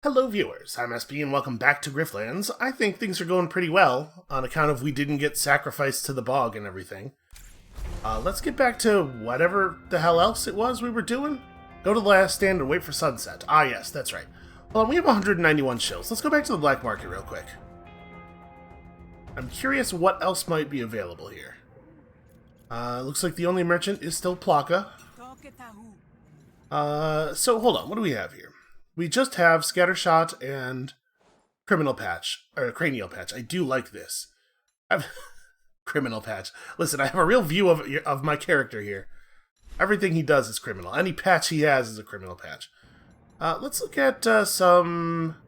Hello viewers, I'm SB and welcome back to Griftlands. I think things are going pretty well, on account of we didn't get sacrificed to the bog and everything. Let's get back to whatever the hell else it was we were doing. Go to the last stand and wait for sunset. Ah yes, that's right. Well, we have 191 shills. Let's go back to the black market real quick. I'm curious what else might be available here. Looks like the only merchant is still Plaka. So hold on, what do we have here? We just have Scattershot and Criminal Patch, or Cranial Patch. I do like this. Criminal Patch. Listen, I have a real view of my character here. Everything he does is criminal. Any patch he has is a criminal patch. Let's look at some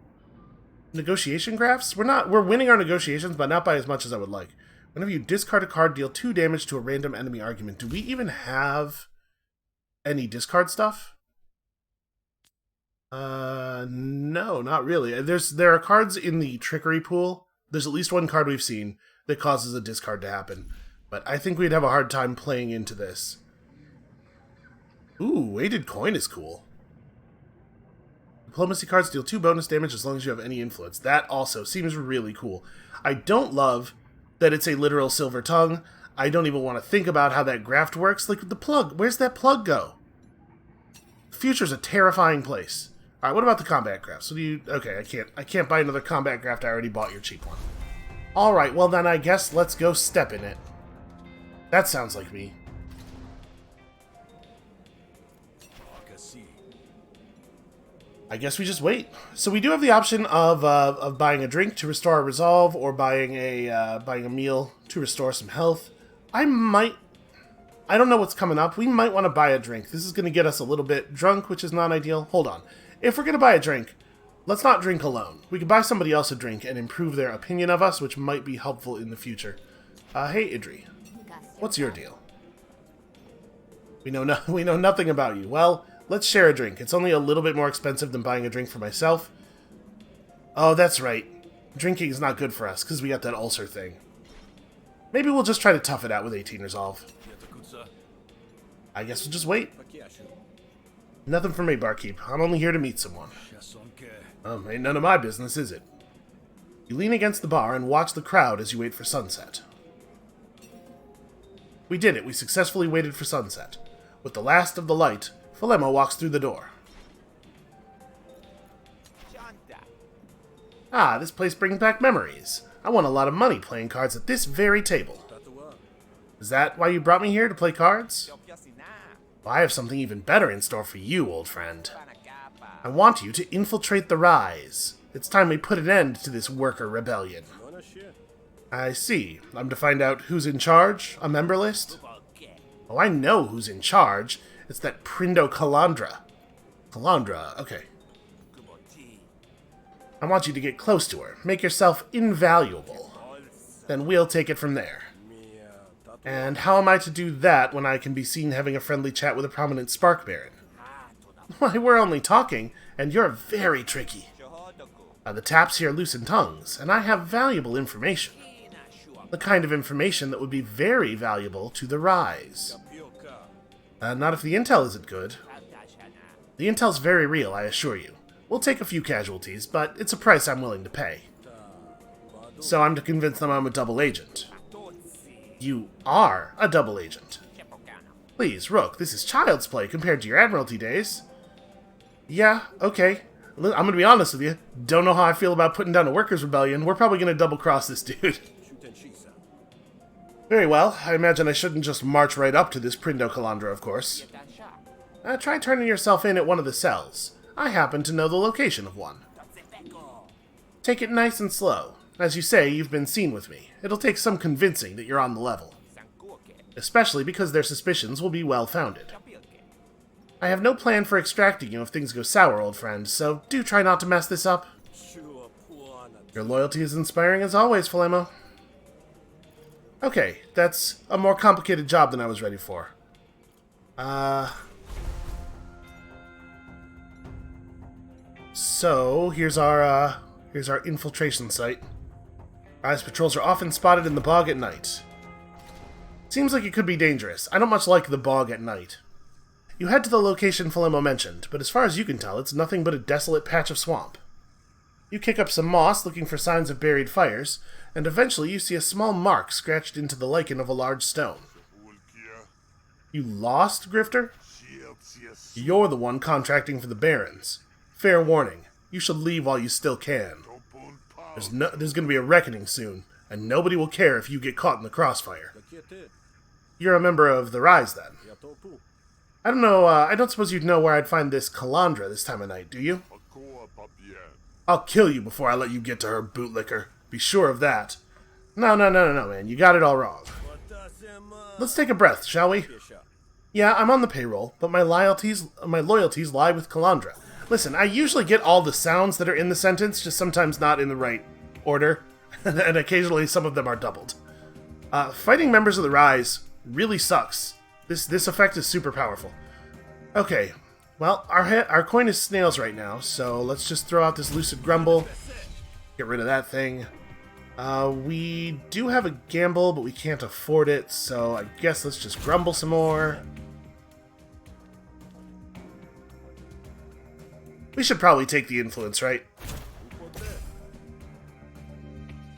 negotiation graphs. We're winning our negotiations, but not by as much as I would like. Whenever you discard a card, deal 2 damage to a random enemy argument. Do we even have any discard stuff? No, not really. There are cards in the trickery pool. There's at least one card we've seen that causes a discard to happen. But I think we'd have a hard time playing into this. Ooh, weighted coin is cool. Diplomacy cards deal 2 bonus damage as long as you have any influence. That also seems really cool. I don't love that it's a literal silver tongue. I don't even want to think about how that graft works. Like the plug. Where's that plug go? The future's a terrifying place. Alright, what about the combat graft? So do you... Okay, I can't buy another combat graft. I already bought your cheap one. Alright, well then I guess let's go step in it. That sounds like me. I guess we just wait. So we do have the option of buying a drink to restore our resolve, or buying a meal to restore some health. I don't know what's coming up. We might want to buy a drink. This is going to get us a little bit drunk, which is not ideal. Hold on. If we're going to buy a drink, let's not drink alone. We could buy somebody else a drink and improve their opinion of us, which might be helpful in the future. Hey, Idri. What's your deal? We know nothing about you. Well, let's share a drink. It's only a little bit more expensive than buying a drink for myself. Oh, that's right. Drinking is not good for us, because we got that ulcer thing. Maybe we'll just try to tough it out with 18 resolve. I guess we'll just wait. Nothing for me, barkeep. I'm only here to meet someone. Ain't none of my business, is it? You lean against the bar and watch the crowd as you wait for sunset. We did it. We successfully waited for sunset. With the last of the light, Flemmo walks through the door. Ah, this place brings back memories. I won a lot of money playing cards at this very table. Is that why you brought me here, to play cards? Well, I have something even better in store for you, old friend. I want you to infiltrate the Rise. It's time we put an end to this worker rebellion. I see. I'm to find out who's in charge? A member list? Oh, I know who's in charge. It's that Prindo Calandra. Calandra, okay. I want you to get close to her. Make yourself invaluable. Then we'll take it from there. And how am I to do that when I can be seen having a friendly chat with a prominent Spark Baron? Why, we're only talking, and you're very tricky. The taps here loosen tongues, and I have valuable information. The kind of information that would be very valuable to the Rise. Not if the intel isn't good. The intel's very real, I assure you. We'll take a few casualties, but it's a price I'm willing to pay. So I'm to convince them I'm a double agent. You are a double agent. Please, Rook, this is child's play compared to your Admiralty days. Yeah, okay. I'm gonna be honest with you. Don't know how I feel about putting down a workers' rebellion. We're probably gonna double-cross this dude. Very well. I imagine I shouldn't just march right up to this Prindo Calandra, of course. Try turning yourself in at one of the cells. I happen to know the location of one. Take it nice and slow. As you say, you've been seen with me. It'll take some convincing that you're on the level. Especially because their suspicions will be well-founded. I have no plan for extracting you if things go sour, old friend, so do try not to mess this up. Your loyalty is inspiring as always, Flemmo. Okay, that's a more complicated job than I was ready for. So, here's our infiltration site. Rise patrols are often spotted in the bog at night. Seems like it could be dangerous. I don't much like the bog at night. You head to the location Flemmo mentioned, but as far as you can tell, it's nothing but a desolate patch of swamp. You kick up some moss looking for signs of buried fires, and eventually you see a small mark scratched into the lichen of a large stone. You lost, Grifter? You're the one contracting for the Barrens. Fair warning, you should leave while you still can. There's going to be a reckoning soon, and nobody will care if you get caught in the crossfire. You're a member of the Rise, then? I don't know, I don't suppose you'd know where I'd find this Calandra this time of night, do you? I'll kill you before I let you get to her, bootlicker. Be sure of that. No, man, you got it all wrong. Let's take a breath, shall we? Yeah, I'm on the payroll, but my loyalties lie with Calandra. Listen, I usually get all the sounds that are in the sentence, just sometimes not in the right order, and occasionally some of them are doubled. Fighting members of the Rise really sucks. This effect is super powerful. Okay, well, our coin is snails right now, so let's just throw out this Lucid Grumble, get rid of that thing. We do have a gamble, but we can't afford it, so I guess let's just grumble some more. We should probably take the influence, right?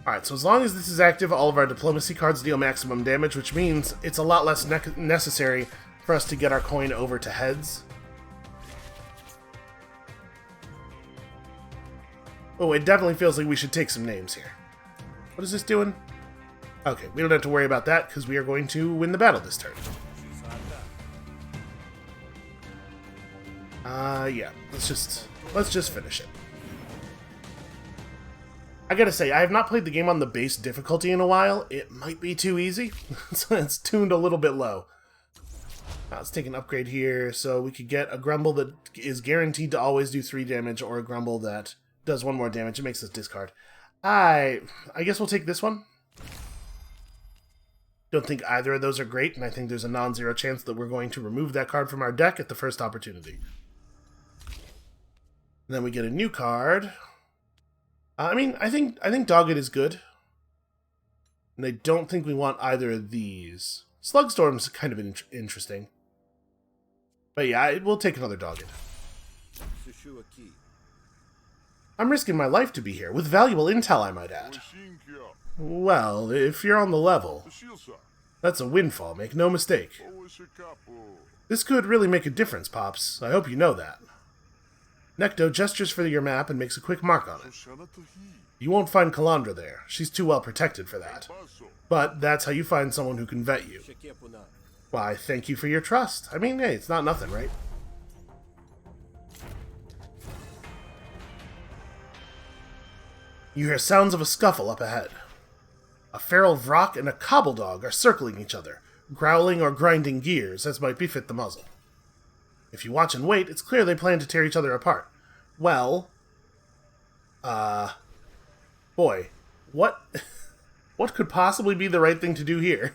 Alright, so as long as this is active, all of our diplomacy cards deal maximum damage, which means it's a lot less necessary for us to get our coin over to heads. Oh, it definitely feels like we should take some names here. What is this doing? Okay, we don't have to worry about that, because we are going to win the battle this turn. Yeah, let's just finish it. I gotta say, I have not played the game on the base difficulty in a while. It might be too easy, so it's tuned a little bit low. Let's take an upgrade here, so we could get a Grumble that is guaranteed to always do 3 damage, or a Grumble that does 1 more damage. It makes us discard. I guess we'll take this one. Don't think either of those are great, and I think there's a non-zero chance that we're going to remove that card from our deck at the first opportunity. And then we get a new card. I think Dogged is good. And I don't think we want either of these. Slugstorm's kind of interesting. But yeah, we'll take another Dogged. I'm risking my life to be here, with valuable intel, I might add. Well, if you're on the level, that's a windfall, make no mistake. This could really make a difference, Pops. I hope you know that. Necto gestures for your map and makes a quick mark on it. You won't find Calandra there. She's too well protected for that. But that's how you find someone who can vet you. Why, thank you for your trust. I mean, hey, it's not nothing, right? You hear sounds of a scuffle up ahead. A feral Vrock and a Cobbledog are circling each other, growling or grinding gears, as might befit the muzzle. If you watch and wait, it's clear they plan to tear each other apart. Well, boy, what could possibly be the right thing to do here?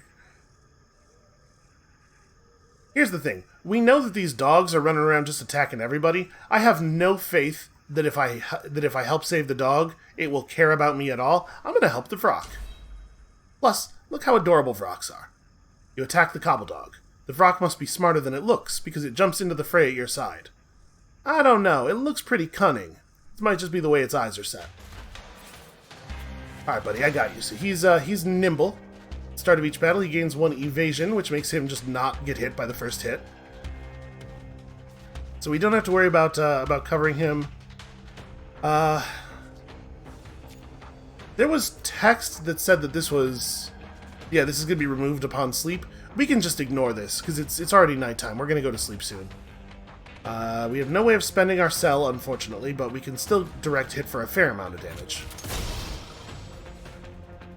Here's the thing. We know that these dogs are running around just attacking everybody. I have no faith that if I help save the dog, it will care about me at all. I'm going to help the Vrock. Plus, look how adorable Vrocks are. You attack the Cobbledog. The Vrock must be smarter than it looks, because it jumps into the fray at your side. I don't know, it looks pretty cunning. It might just be the way its eyes are set. Alright, buddy, I got you. So he's nimble. At the start of each battle, he gains 1 evasion, which makes him just not get hit by the first hit. So we don't have to worry about covering him. There was text that said that this was... Yeah, this is going to be removed upon sleep. We can just ignore this, because it's already nighttime. We're going to go to sleep soon. We have no way of spending our cell, unfortunately, but we can still direct hit for a fair amount of damage.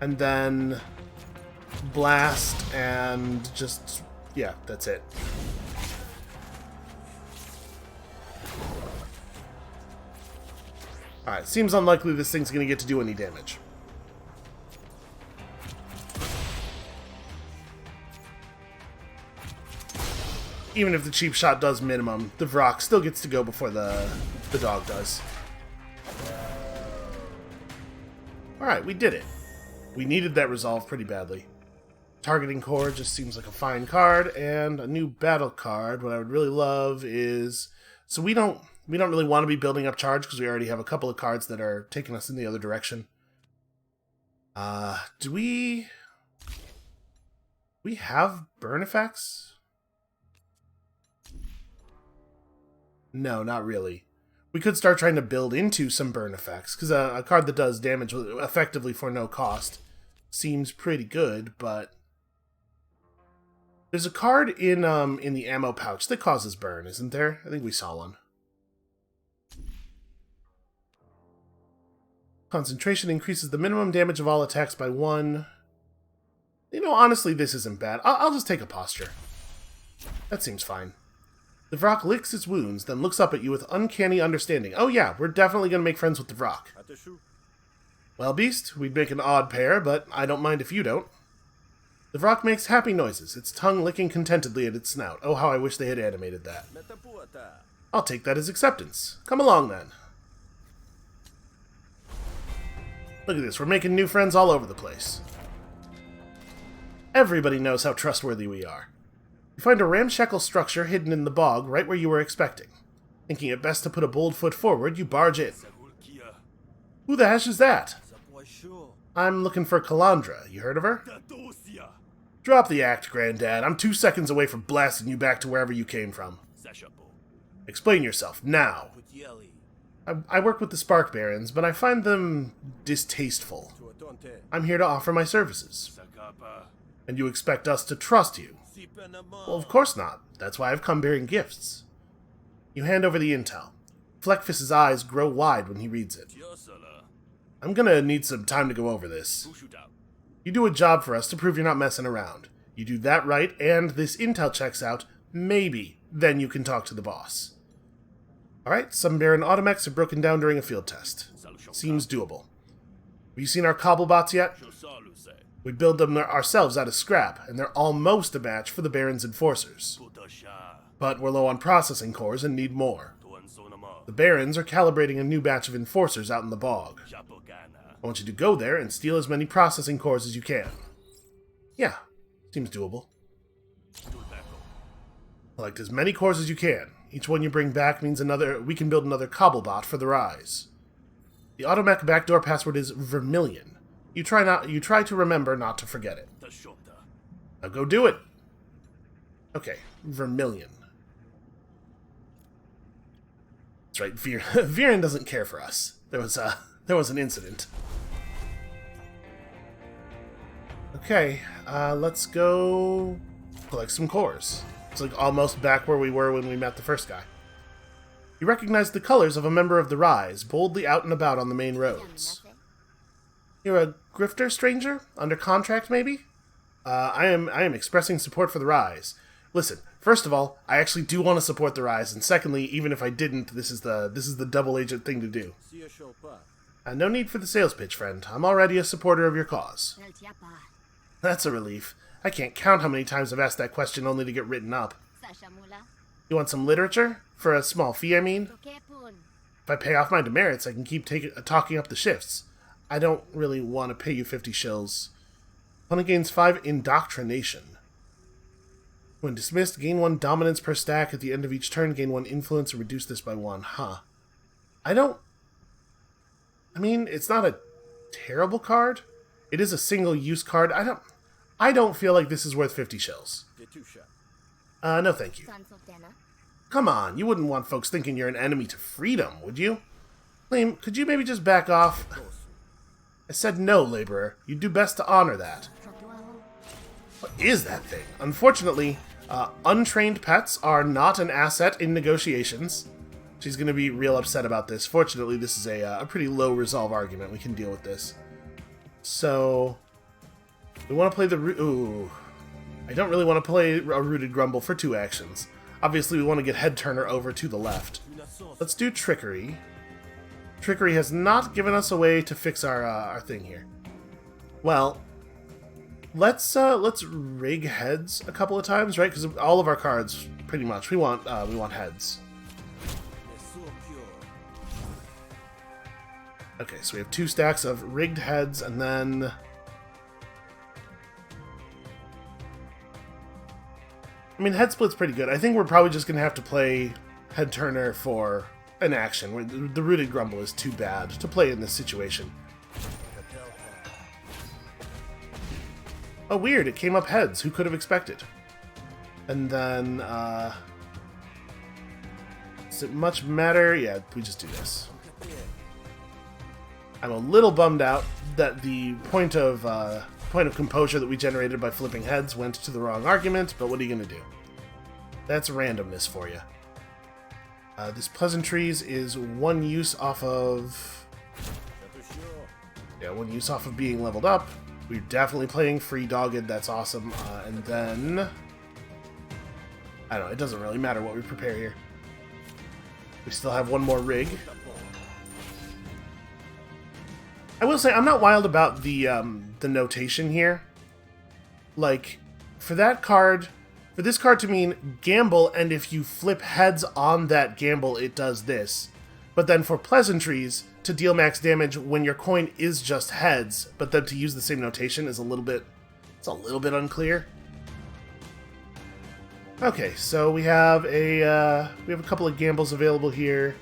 And then... blast, and just... yeah, that's it. Alright, seems unlikely this thing's going to get to do any damage. Even if the cheap shot does minimum, the Vrock still gets to go before the dog does. Alright, we did it. We needed that resolve pretty badly. Targeting Core just seems like a fine card, and a new battle card. What I would really love is... so we don't we don't really want to be building up charge because we already have a couple of cards that are taking us in the other direction. Do we have burn effects? No, not really. We could start trying to build into some burn effects, because a card that does damage effectively for no cost seems pretty good, but there's a card in the ammo pouch that causes burn, isn't there? I think we saw one. Concentration increases the minimum damage of all attacks by 1. You know, honestly, this isn't bad. I'll just take a posture. That seems fine. The Vrock licks its wounds, then looks up at you with uncanny understanding. Oh yeah, we're definitely going to make friends with the Vrock. Well, Beast, we'd make an odd pair, but I don't mind if you don't. The Vrock makes happy noises, its tongue licking contentedly at its snout. Oh, how I wish they had animated that. I'll take that as acceptance. Come along, then. Look at this, we're making new friends all over the place. Everybody knows how trustworthy we are. You find a ramshackle structure hidden in the bog right where you were expecting. Thinking it best to put a bold foot forward, you barge in. Who the heck is that? I'm looking for Calandra. You heard of her? Drop the act, Granddad. I'm 2 seconds away from blasting you back to wherever you came from. Explain yourself, now. I work with the Spark Barrens, but I find them distasteful. I'm here to offer my services. And you expect us to trust you? Well, of course not. That's why I've come bearing gifts. You hand over the intel. Fleckfist's eyes grow wide when he reads it. I'm gonna need some time to go over this. You do a job for us to prove you're not messing around. You do that right, and this intel checks out, maybe then you can talk to the boss. Alright, some Baron automechs have broken down during a field test. Seems doable. Have you seen our cobblebots yet? We build them ourselves out of scrap, and they're almost a match for the Baron's enforcers. But we're low on processing cores and need more. The Barons are calibrating a new batch of enforcers out in the bog. I want you to go there and steal as many processing cores as you can. Yeah, seems doable. Collect as many cores as you can. Each one you bring back means we can build another cobblebot for the Rise. The automech backdoor password is Vermilion. You try to remember not to forget it. Now go do it. Okay, Vermilion. That's right, Viren doesn't care for us. There was an incident. Okay, let's go collect some cores. It's like almost back where we were when we met the first guy. You recognize the colors of a member of the Rise, boldly out and about on the main roads. You're a grifter, stranger? Under contract, maybe? I am expressing support for the Rise. Listen, first of all, I actually do want to support the Rise, and secondly, even if I didn't, this is the double agent thing to do. No need for the sales pitch, friend. I'm already a supporter of your cause. That's a relief. I can't count how many times I've asked that question only to get written up. You want some literature? For a small fee, I mean? If I pay off my demerits, I can keep talking up the shifts. I don't really want to pay you 50 shills. Opponent gains 5 indoctrination. When dismissed, gain 1 dominance per stack. At the end of each turn, gain 1 influence and reduce this by 1. Huh. I mean, it's not a terrible card. It is a single-use card. I don't feel like this is worth 50 shills. No thank you. Come on, you wouldn't want folks thinking you're an enemy to freedom, would you? Liam, could you maybe just back off? I said no, laborer. You'd do best to honor that. What is that thing? Unfortunately, untrained pets are not an asset in negotiations. She's going to be real upset about this. Fortunately, this is a pretty low resolve argument. We can deal with this. So, we want to play the... Ooh. I don't really want to play a Rooted Grumble for 2 actions. Obviously, we want to get Head Turner over to the left. Let's do Trickery. Trickery has not given us a way to fix our thing here. Well, let's rig heads a couple of times, right? Because all of our cards, pretty much, we want heads. Okay, so we have 2 stacks of rigged heads, and then... I mean, Head Split's pretty good. I think we're probably just going to have to play Head Turner for an action where the Rooted Grumble is too bad to play in this situation. Oh, weird, it came up heads. Who could have expected? And then, does it much matter? Yeah, we just do this. I'm a little bummed out that the point of composure that we generated by flipping heads went to the wrong argument, but what are you going to do? That's randomness for you. This Pleasantries is one use off of... Yeah, one use off of being leveled up. We're definitely playing Free Dogged, that's awesome. And then... I don't know, it doesn't really matter what we prepare here. We still have one more rig. I will say, I'm not wild about the notation here. Like, for that card... For this card to mean gamble, and if you flip heads on that gamble, it does this. But then for Pleasantries, to deal max damage when your coin is just heads, but then to use the same notation is a little bit unclear. Okay, so we have a couple of gambles available here,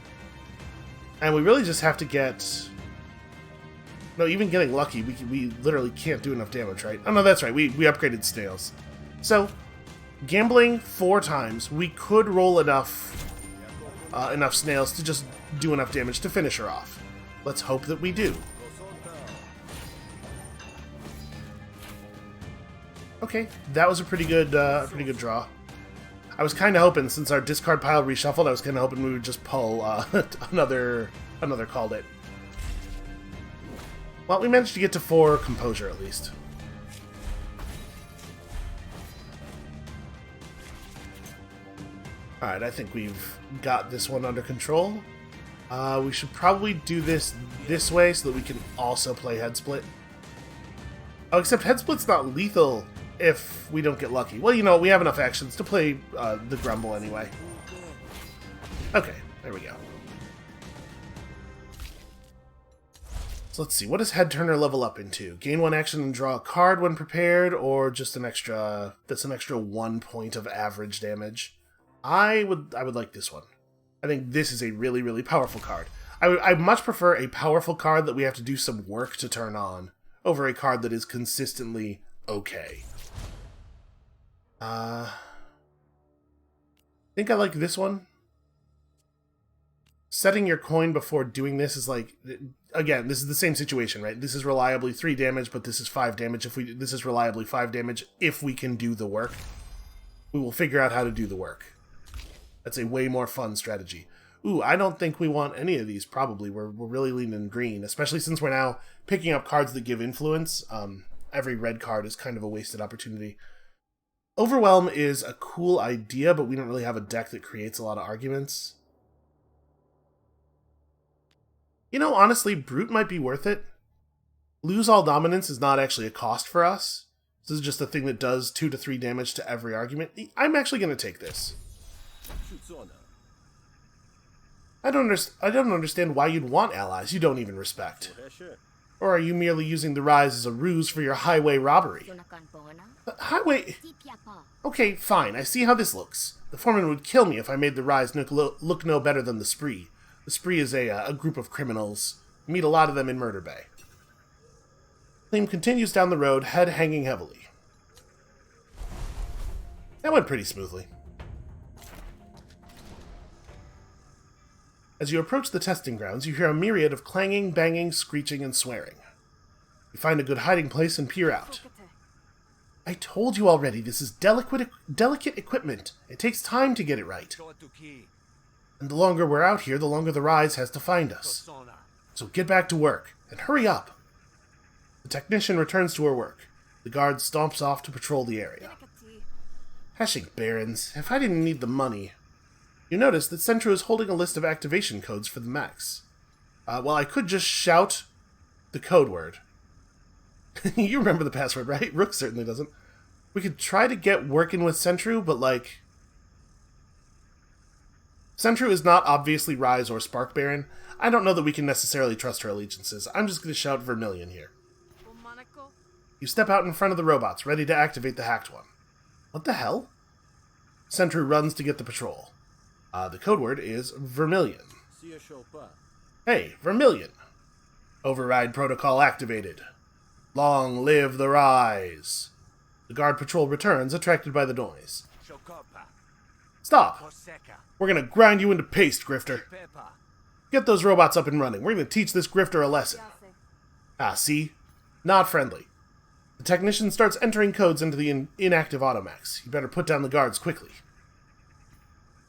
and we really just have to get. No, even getting lucky, we literally can't do enough damage, right? Oh no, that's right. We upgraded snails, so. Gambling 4 times, we could roll enough snails to just do enough damage to finish her off. Let's hope that we do. Okay, that was a pretty good draw. I was kind of hoping, since our discard pile reshuffled, I was kind of hoping we would just pull another Called It. Well, we managed to get to 4 composure at least. Alright, I think we've got this one under control. We should probably do this way so that we can also play Head Split. Oh, except Head Split's not lethal if we don't get lucky. Well, you know, we have enough actions to play the Grumble anyway. Okay, there we go. So let's see, what does Head Turner level up into? Gain 1 action and draw a card when prepared, or just an extra... That's an extra 1 point of average damage. I would like this one. I think this is a really, really powerful card. I much prefer a powerful card that we have to do some work to turn on over a card that is consistently okay. I think I like this one. Setting your coin before doing this is like... Again, this is the same situation, right? This is reliably 3 damage, but this is 5 damage. This is reliably 5 damage if we can do the work. We will figure out how to do the work. That's a way more fun strategy. Ooh, I don't think we want any of these, probably. We're really leaning green, especially since we're now picking up cards that give influence. Every red card is kind of a wasted opportunity. Overwhelm is a cool idea, but we don't really have a deck that creates a lot of arguments. You know, honestly, Brute might be worth it. Lose all dominance is not actually a cost for us. This is just a thing that does 2 to 3 damage to every argument. I'm actually going to take this. I don't understand why you'd want allies you don't even respect. Or are you merely using the Rise as a ruse for your highway robbery? Highway... Okay, fine, I see how this looks. The foreman would kill me if I made the Rise look no better than the Spree. The Spree is a group of criminals. You meet a lot of them in Murder Bay. Theme continues down the road, head hanging heavily. That went pretty smoothly. As you approach the testing grounds, you hear a myriad of clanging, banging, screeching, and swearing. You find a good hiding place and peer out. I told you already, this is delicate equipment. It takes time to get it right. And the longer we're out here, the longer the Rise has to find us. So get back to work, and hurry up. The technician returns to her work. The guard stomps off to patrol the area. Hashing Barrens, if I didn't need the money... You notice that Centro is holding a list of activation codes for the mechs. Well, I could just shout the code word. You remember the password, right? Rook certainly doesn't. We could try to get working with Centro, but like... Centro is not obviously Rise or Spark Baron. I don't know that we can necessarily trust her allegiances. I'm just going to shout Vermilion here. You step out in front of the robots, ready to activate the hacked one. What the hell? Centro runs to get the patrol. The code word is Vermilion. Hey, Vermilion. Override protocol activated. Long live the Rise. The guard patrol returns, attracted by the noise. Stop! We're gonna grind you into paste, Grifter. Get those robots up and running. We're gonna teach this Grifter a lesson. Ah, see? Not friendly. The technician starts entering codes into the inactive automechs. You better put down the guards quickly.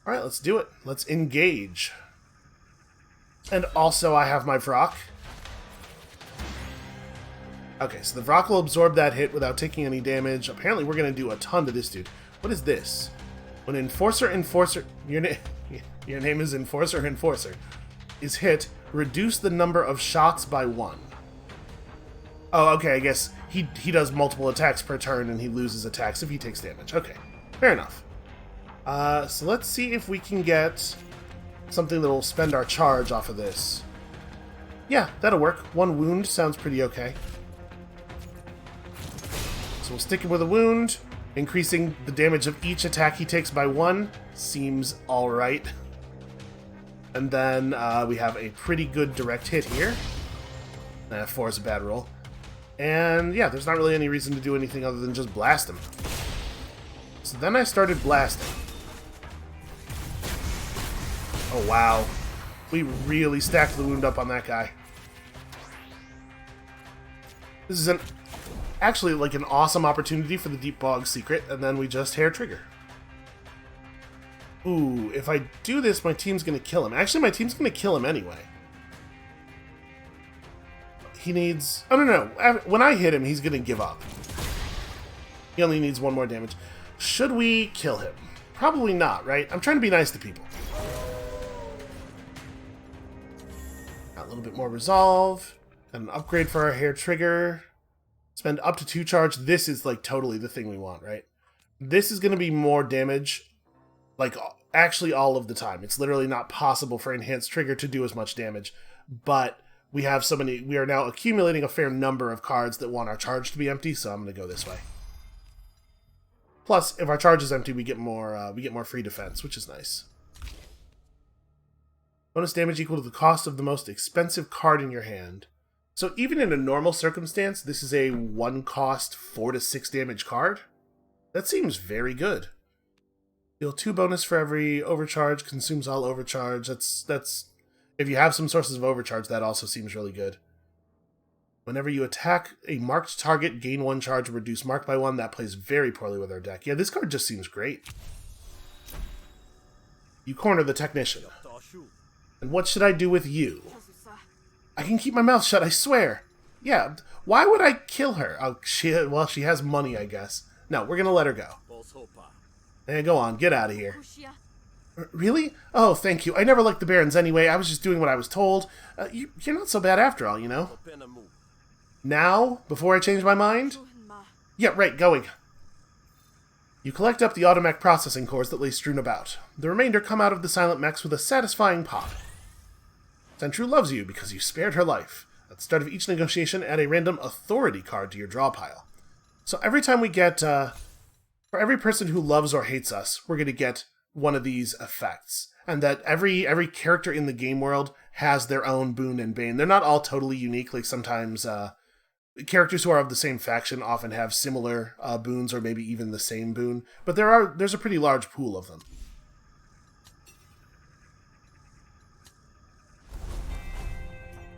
Alright, let's do it. Let's engage. And also, I have my Vrock. Okay, so the Vrock will absorb that hit without taking any damage. Apparently, we're going to do a ton to this dude. What is this? When Enforcer... Your name is Enforcer is hit, reduce the number of shots by 1. Oh, okay, I guess he does multiple attacks per turn, and he loses attacks if he takes damage. Okay, fair enough. So let's see if we can get something that will spend our charge off of this. Yeah, that'll work. 1 wound sounds pretty okay. So we'll stick him with a wound. Increasing the damage of each attack he takes by 1 seems alright. And then we have a pretty good direct hit here. 4 is a bad roll. And yeah, there's not really any reason to do anything other than just blast him. So then I started blasting. Oh wow. We really stacked the wound up on that guy. This is actually like an awesome opportunity for the Deep Bog secret, and then we just hair trigger. Ooh, if I do this, my team's gonna kill him. Actually, my team's gonna kill him anyway. He needs... Oh, no. When I hit him, he's gonna give up. He only needs 1 more damage. Should we kill him? Probably not, right? I'm trying to be nice to people. Got a little bit more resolve. Got an upgrade for our hair trigger. Spend up to 2 charge. This is like totally the thing we want, right? This is going to be more damage, like actually all of the time. It's literally not possible for enhanced trigger to do as much damage, but we have so many. We are now accumulating a fair number of cards that want our charge to be empty, so I'm going to go this way. Plus, if our charge is empty, we get more free defense, which is nice. Bonus damage equal to the cost of the most expensive card in your hand. So even in a normal circumstance, this is a 1 cost 4 to 6 damage card. That seems very good. Deal 2 bonus for every overcharge, consumes all overcharge. That's if you have some sources of overcharge, that also seems really good. Whenever you attack a marked target, gain 1 charge, reduce mark by 1. That plays very poorly with our deck. Yeah, this card just seems great. You corner the technician. And what should I do with you? I can keep my mouth shut, I swear. Yeah, why would I kill her? Oh, she has money, I guess. No, we're gonna let her go. Hey, go on, get out of here. Really? Oh, thank you. I never liked the Barrens anyway. I was just doing what I was told. You're not so bad after all, you know? Now? Before I change my mind? Yeah, right, going. You collect up the automech processing cores that lay strewn about. The remainder come out of the silent mechs with a satisfying pop. Sentru loves you because you spared her life. At the start of each negotiation, add a random authority card to your draw pile. So every time we get, for every person who loves or hates us, we're going to get one of these effects. And that every character in the game world has their own boon and bane. They're not all totally unique. Like sometimes characters who are of the same faction often have similar boons or maybe even the same boon. But there's a pretty large pool of them.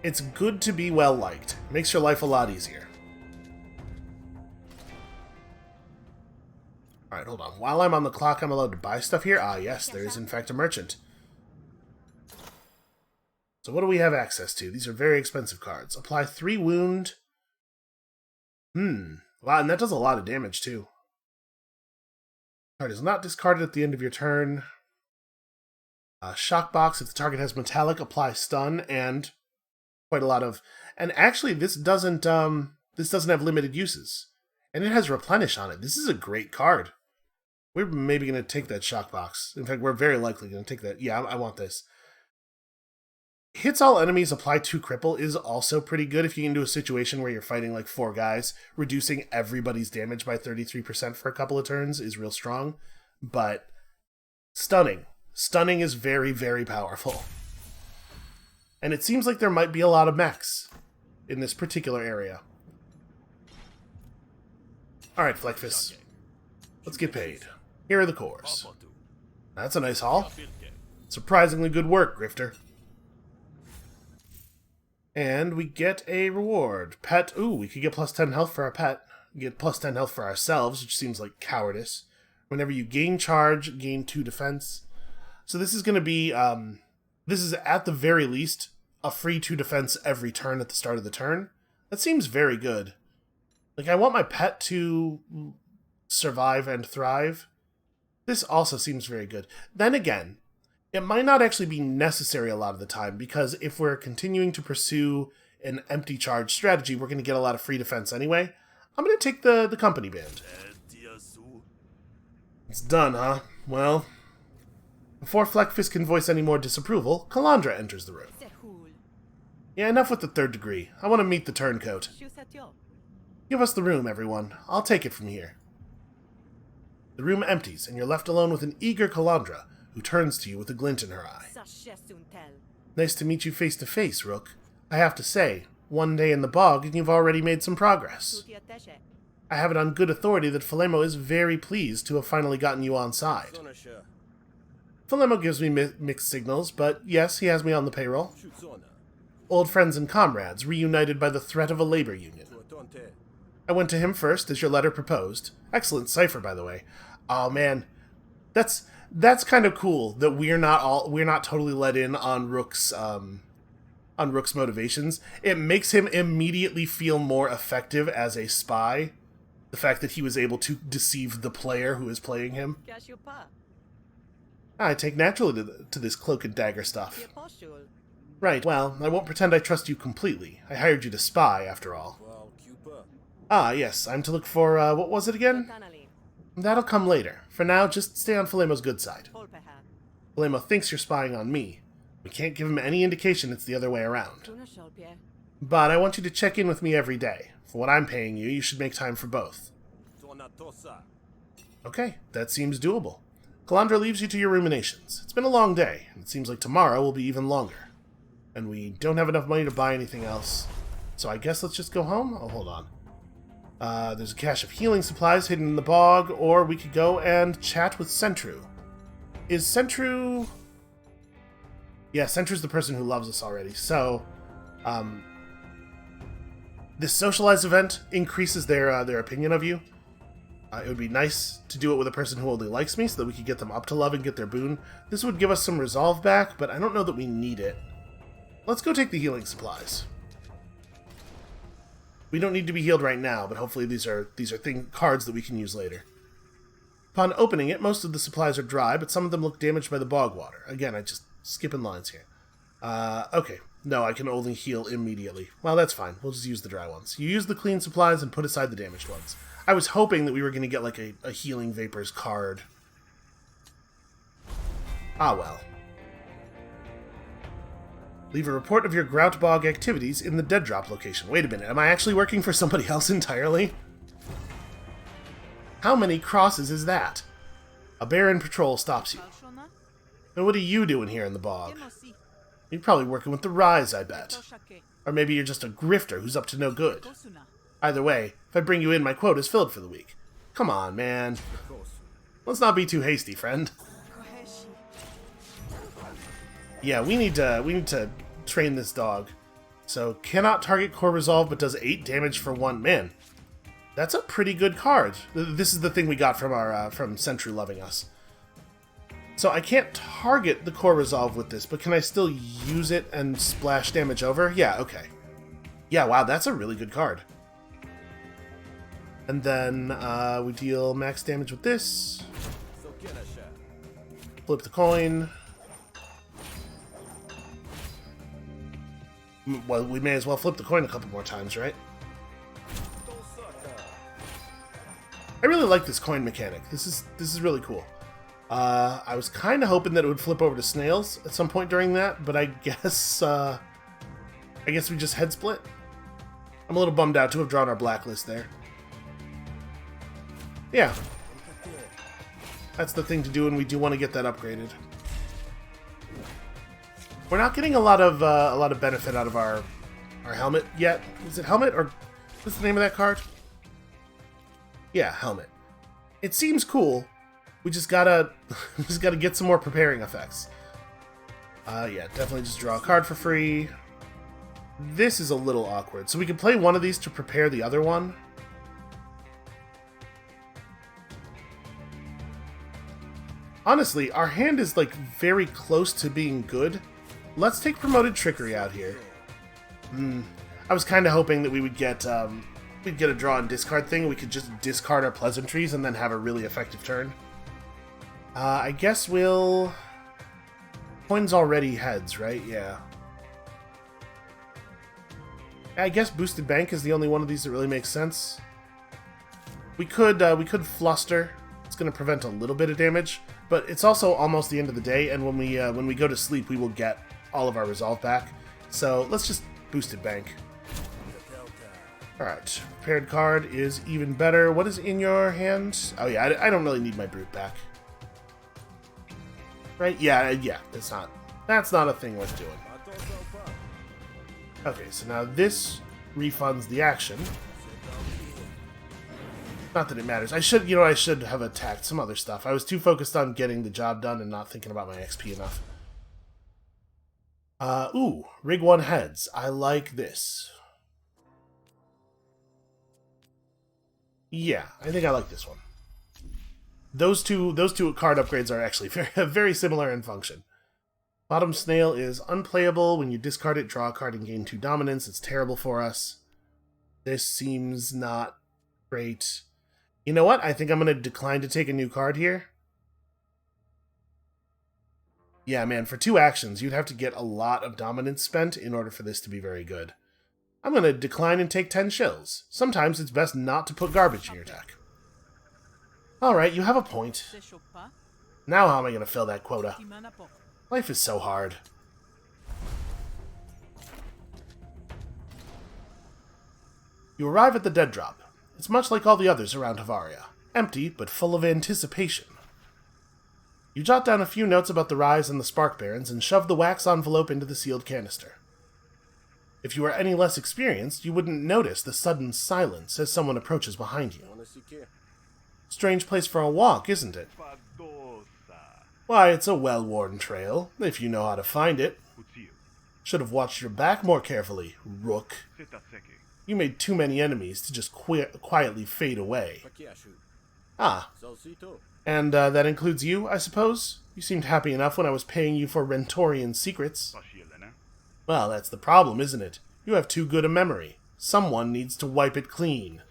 It's good to be well-liked. Makes your life a lot easier. Alright, hold on. While I'm on the clock, I'm allowed to buy stuff here? Ah, yes, there is in fact a merchant. So what do we have access to? These are very expensive cards. Apply 3 wound. Wow, and that does a lot of damage, too. Card is not discarded at the end of your turn. Shock box. If the target has metallic, apply stun, and quite a lot of... And actually, this doesn't have limited uses. And it has replenish on it. This is a great card. We're maybe going to take that shock box. In fact, we're very likely going to take that. Yeah, I want this. Hits all enemies, apply 2 cripple is also pretty good if you can do a situation where you're fighting like 4 guys. Reducing everybody's damage by 33% for a couple of turns is real strong. But stunning. Stunning is very, very powerful. And it seems like there might be a lot of mechs in this particular area. Alright, Fleckfist. Let's get paid. Here are the cores. That's a nice haul. Surprisingly good work, Grifter. And we get a reward. Pet. Ooh, we could get plus 10 health for our pet. Get plus 10 health for ourselves, which seems like cowardice. Whenever you gain charge, gain 2 defense. So this is going to be, this is at the very least a free 2 defense every turn at the start of the turn. That seems very good. Like, I want my pet to survive and thrive. This also seems very good. Then again, it might not actually be necessary a lot of the time, because if we're continuing to pursue an empty charge strategy, we're going to get a lot of free defense anyway. I'm going to take the company band. It's done, huh? Well, before Fleckfist can voice any more disapproval, Calandra enters the room. Yeah, enough with the 3rd degree. I want to meet the turncoat. Give us the room, everyone. I'll take it from here. The room empties, and you're left alone with an eager Calandra, who turns to you with a glint in her eye. Nice to meet you face to face, Rook. I have to say, one day in the bog and you've already made some progress. I have it on good authority that Flemmo is very pleased to have finally gotten you on side. Flemmo gives me mixed signals, but yes, he has me on the payroll. Old friends and comrades, reunited by the threat of a labor union. I went to him first, as your letter proposed. Excellent cipher, by the way. Oh man, that's kind of cool that we're not totally let in on Rook's motivations. It makes him immediately feel more effective as a spy. The fact that he was able to deceive the player who is playing him. I take naturally to this cloak and dagger stuff. Right, well, I won't pretend I trust you completely. I hired you to spy, after all. Ah, yes, I'm to look for, what was it again? That'll come later. For now, just stay on Flemmo's good side. Flemmo thinks you're spying on me. We can't give him any indication it's the other way around. But I want you to check in with me every day. For what I'm paying you, you should make time for both. Okay, that seems doable. Calandra leaves you to your ruminations. It's been a long day, and it seems like tomorrow will be even longer. And we don't have enough money to buy anything else. So I guess let's just go home? Oh, hold on. There's a cache of healing supplies hidden in the bog, or we could go and chat with Sentru. Is Sentru... Yeah, Sentru's the person who loves us already, so... this socialized event increases their opinion of you. It would be nice to do it with a person who only likes me, so that we could get them up to love and get their boon. This would give us some resolve back, but I don't know that we need it. Let's go take the healing supplies. We don't need to be healed right now, but hopefully these are cards that we can use later. Upon opening it, most of the supplies are dry, but some of them look damaged by the bog water. Again, I just skipping lines here. Okay. No, I can only heal immediately. Well, that's fine. We'll just use the dry ones. You use the clean supplies and put aside the damaged ones. I was hoping that we were going to get like a healing vapors card. Ah, well. Leave a report of your grout bog activities in the dead drop location. Wait a minute, am I actually working for somebody else entirely? How many crosses is that? A bear in patrol stops you. And what are you doing here in the bog? You're probably working with the Rise, I bet. Or maybe you're just a grifter who's up to no good. Either way, if I bring you in, my quota's filled for the week. Come on, man. Let's not be too hasty, friend. Yeah, we need to train this dog. So, cannot target core resolve, but does 8 damage for 1. Man, that's a pretty good card. This is the thing we got from our from Sentry loving us. So I can't target the core resolve with this, but can I still use it and splash damage over? Yeah, okay. Yeah, wow, that's a really good card. And then we deal max damage with this. Flip the coin. Well, we may as well flip the coin a couple more times, right? I really like this coin mechanic. This is really cool. I was kind of hoping that it would flip over to snails at some point during that, but I guess we just head split. I'm a little bummed out to have drawn our blacklist there. Yeah. That's the thing to do, and we do want to get that upgraded. We're not getting a lot of benefit out of our helmet yet. Is it helmet or what's the name of that card? Yeah, helmet. It seems cool. We just gotta get some more preparing effects. Yeah, definitely just draw a card for free. This is a little awkward. So we can play one of these to prepare the other one. Honestly, our hand is like very close to being good. Let's take Promoted Trickery out here. I was kind of hoping that we would get we'd get a draw and discard thing. We could just discard our pleasantries and then have a really effective turn. I guess we'll... Coin's already heads, right? Yeah. I guess Boosted Bank is the only one of these that really makes sense. We could Fluster. It's going to prevent a little bit of damage, but it's also almost the end of the day, and when we go to sleep, we will get all of our resolve back. So let's just Boosted Bank. Alright, prepared card is even better. What is in your hand? Oh yeah, I don't really need my Brute back. Right? Yeah, that's not a thing worth doing. Okay, so now this refunds the action. Not that it matters. I should have attacked some other stuff. I was too focused on getting the job done and not thinking about my XP enough. Ooh, Rig 1 heads. I like this. Yeah, I think I like this one. Those two card upgrades are actually very similar in function. Bottom Snail is unplayable. When you discard it, draw a card and gain 2 dominance. It's terrible for us. This seems not great. You know what? I think I'm going to decline to take a new card here. Yeah, man, for 2 actions, you'd have to get a lot of dominance spent in order for this to be very good. I'm going to decline and take 10 shills. Sometimes it's best not to put garbage in your deck. Alright, you have a point. Now how am I going to fill that quota? Life is so hard. You arrive at the dead drop. It's much like all the others around Havaria. Empty, but full of anticipation. You jot down a few notes about the Rise and the Spark Barrens and shove the wax envelope into the sealed canister. If you were any less experienced, you wouldn't notice the sudden silence as someone approaches behind you. Strange place for a walk, isn't it? Why, it's a well-worn trail, if you know how to find it. Should have watched your back more carefully, Rook. You made too many enemies to just quietly fade away. Ah. And that includes you, I suppose? You seemed happy enough when I was paying you for Rentorian secrets. Well, that's the problem, isn't it? You have too good a memory. Someone needs to wipe it clean.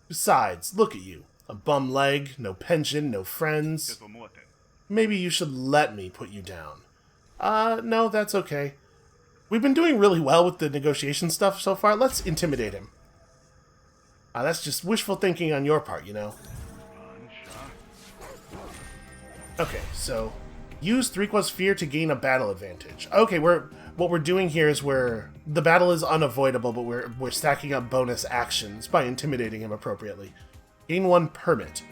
Besides, look at you. A bum leg, no pension, no friends. Maybe you should let me put you down. No, that's okay. We've been doing really well with the negotiation stuff so far. Let's intimidate him. That's just wishful thinking on your part, you know. Okay, so use Threequa's Fear to gain a battle advantage. Okay, what we're doing here is the battle is unavoidable, but we're stacking up bonus actions by intimidating him appropriately. Gain 1 permit.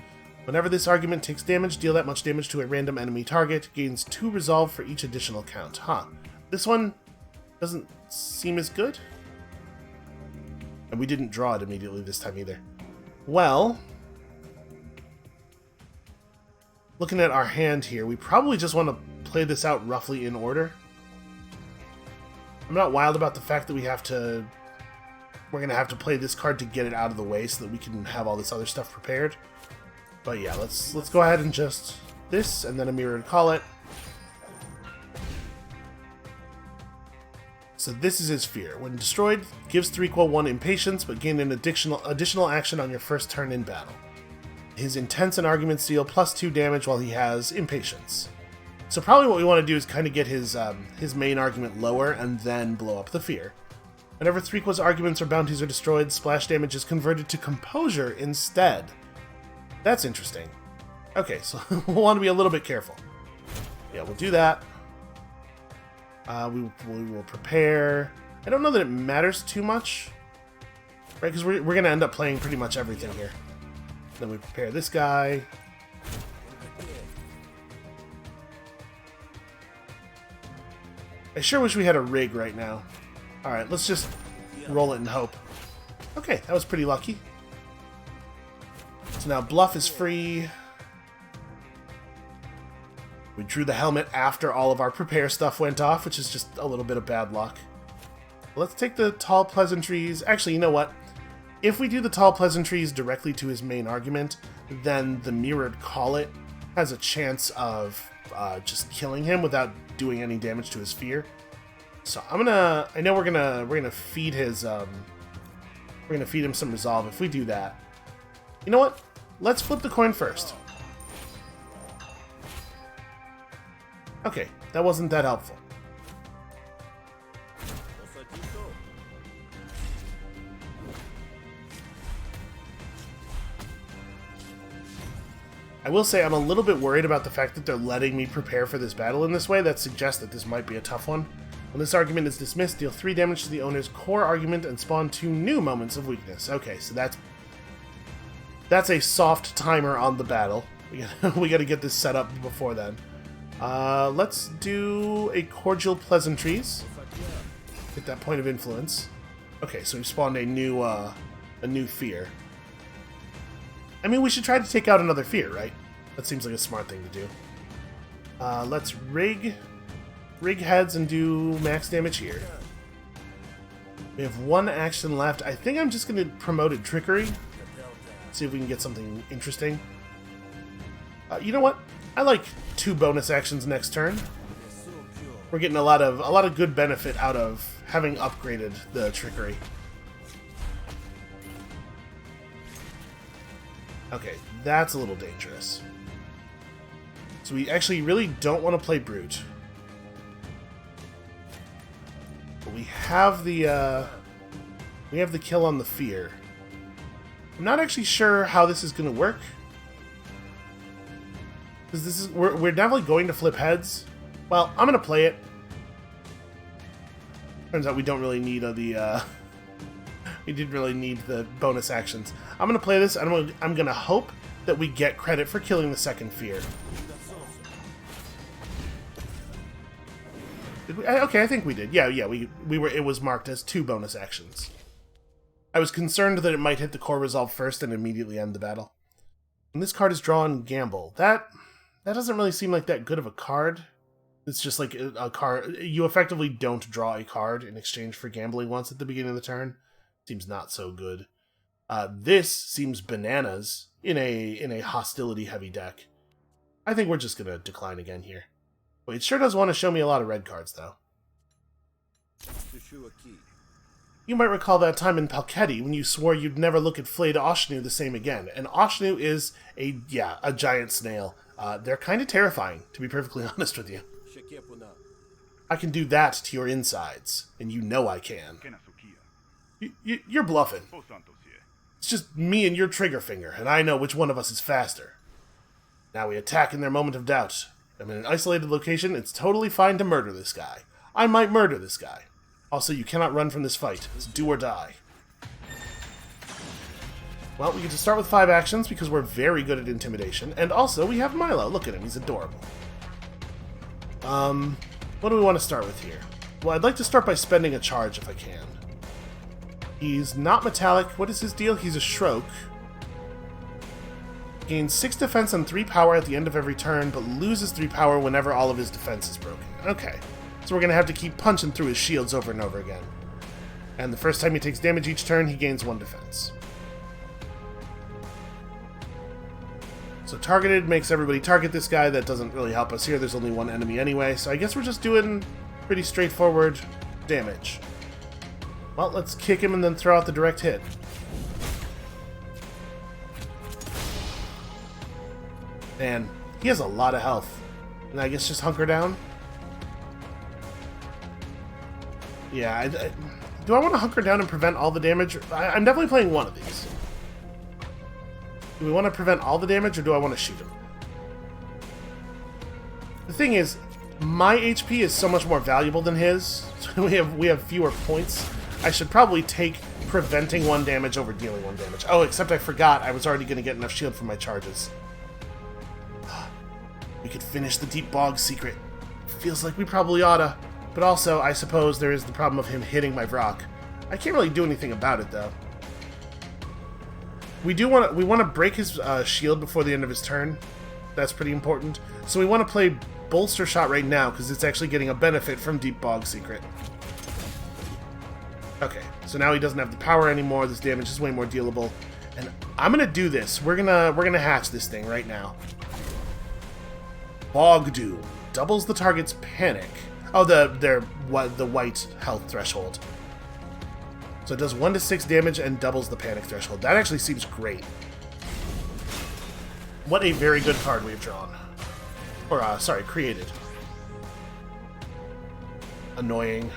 Whenever this argument takes damage, deal that much damage to a random enemy target. Gains 2 resolve for each additional count. Huh. This one doesn't seem as good. And we didn't draw it immediately this time either. Well, looking at our hand here, we probably just want to play this out roughly in order. I'm not wild about the fact that we're going to have to play this card to get it out of the way so that we can have all this other stuff prepared. But yeah, let's go ahead and just this, and then a mirrored call it. So this is his fear. When destroyed, gives Threequa 1 impatience, but gain an additional action on your first turn in battle. His intense and arguments deal +2 damage while he has impatience. So probably what we want to do is kind of get his main argument lower and then blow up the fear. Whenever Threequa's arguments or bounties are destroyed, splash damage is converted to composure instead. That's interesting. Okay, so we'll want to be a little bit careful. Yeah, we'll do that. We will prepare. I don't know that it matters too much, right? Because we're going to end up playing pretty much everything here. Then we prepare this guy. I sure wish we had a rig right now. Alright, let's just roll it and hope. Okay, that was pretty lucky. So now Bluff is free. We drew the helmet after all of our prepare stuff went off, which is just a little bit of bad luck. Let's take the tall pleasantries. Actually, you know what? If we do the tall pleasantries directly to his main argument, then the mirrored call it has a chance of just killing him without doing any damage to his fear. So I know we're gonna feed his we're gonna feed him some resolve if we do that. You know what? Let's flip the coin first. Okay, that wasn't that helpful. I will say I'm a little bit worried about the fact that they're letting me prepare for this battle in this way. That suggests that this might be a tough one. When this argument is dismissed, deal 3 damage to the owner's core argument and spawn 2 new moments of weakness. Okay, so that's a soft timer on the battle. We gotta get this set up before then. Let's do a cordial pleasantries. Get that point of influence. Okay, so we spawned a new fear. I mean, we should try to take out another fear, right? That seems like a smart thing to do. Let's rig heads and do max damage here. We have 1 action left. I think I'm just going to promote a trickery. See if we can get something interesting. You know what? I like 2 bonus actions next turn. We're getting a lot of good benefit out of having upgraded the trickery. Okay, that's a little dangerous. So we actually really don't want to play Brute. But we have the kill on the fear. I'm not actually sure how this is going to work. Because we're definitely going to flip heads. Well, I'm going to play it. Turns out we don't really need we didn't really need the bonus actions. I'm going to play this, and I'm going to hope that we get credit for killing the second fear. Did we? Okay, I think we did. Yeah, we were. It was marked as 2 bonus actions. I was concerned that it might hit the core resolve first and immediately end the battle. When this card is drawn, gamble. That doesn't really seem like that good of a card. It's just like a card. You effectively don't draw a card in exchange for gambling once at the beginning of the turn. Seems not so good. This seems bananas in a hostility-heavy deck. I think we're just going to decline again here. Well, it sure does want to show me a lot of red cards, though. You might recall that time in Palketti when you swore you'd never look at Flayed Oshnu the same again. And Oshnu is a giant snail. They're kind of terrifying, to be perfectly honest with you. I can do that to your insides, and you know I can. You're bluffing. It's just me and your trigger finger, and I know which one of us is faster. Now we attack in their moment of doubt. I'm in an isolated location. It's totally fine to murder this guy. I might murder this guy. Also, you cannot run from this fight. It's do or die. Well, we get to start with 5 actions because we're very good at Intimidation. And also, we have Milo. Look at him. He's adorable. What do we want to start with here? Well, I'd like to start by spending a charge if I can. He's not metallic. What is his deal? He's a Shroak. Gains 6 defense and 3 power at the end of every turn, but loses 3 power whenever all of his defense is broken. Okay, so we're going to have to keep punching through his shields over and over again. And the first time he takes damage each turn, he gains 1 defense. So targeted makes everybody target this guy. That doesn't really help us here. There's only 1 enemy anyway, so I guess we're just doing pretty straightforward damage. Well, let's kick him and then throw out the direct hit. Man, he has a lot of health. And I guess just hunker down? Yeah, do I want to hunker down and prevent all the damage? I'm definitely playing one of these. Do we want to prevent all the damage, or do I want to shoot him? The thing is, my HP is so much more valuable than his. So we have fewer points. I should probably take preventing 1 damage over dealing 1 damage. Oh, except I forgot I was already going to get enough shield for my charges. We could finish the Deep Bog secret. Feels like we probably oughta. But also, I suppose there is the problem of him hitting my Vrock. I can't really do anything about it, though. We want to break his shield before the end of his turn. That's pretty important. So we want to play Bolster Shot right now, because it's actually getting a benefit from Deep Bog Secret. Okay, so now he doesn't have the power anymore. This damage is way more dealable. And I'm gonna do this. We're gonna hatch this thing right now. Bog Doom doubles the target's panic. Oh, the white health threshold. So it does 1 to 6 damage and doubles the panic threshold. That actually seems great. What a very good card we've drawn. Or, sorry, created. Annoying.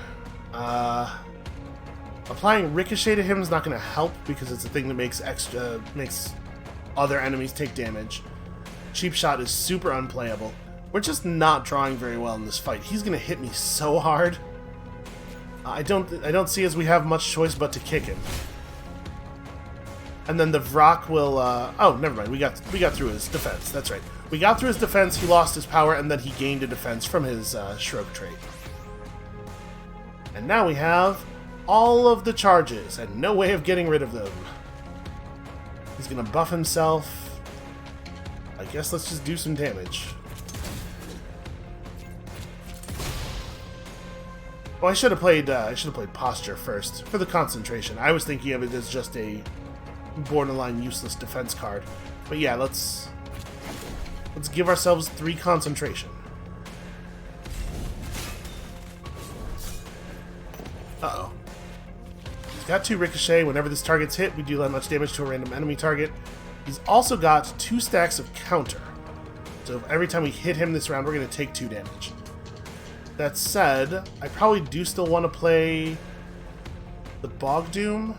Applying Ricochet to him is not going to help because it's a thing that makes other enemies take damage. Cheap Shot is super unplayable. We're just not drawing very well in this fight. He's going to hit me so hard. I don't see as we have much choice but to kick him. And then the Vrock will, oh, never mind. We got through his defense. That's right. We got through his defense, he lost his power, and then he gained a defense from his Shrug trait. And now we have all of the charges, and no way of getting rid of them. He's gonna buff himself. I guess let's just do some damage. Oh, I should have played Posture first for the concentration. I was thinking of it as just a borderline useless defense card. But yeah, let's give ourselves 3 concentration. Uh-oh. He's got 2 Ricochet. Whenever this target's hit, we do that much damage to a random enemy target. He's also got 2 stacks of counter. So every time we hit him this round, we're going to take 2 damage. That said, I probably do still want to play the Bog Doom.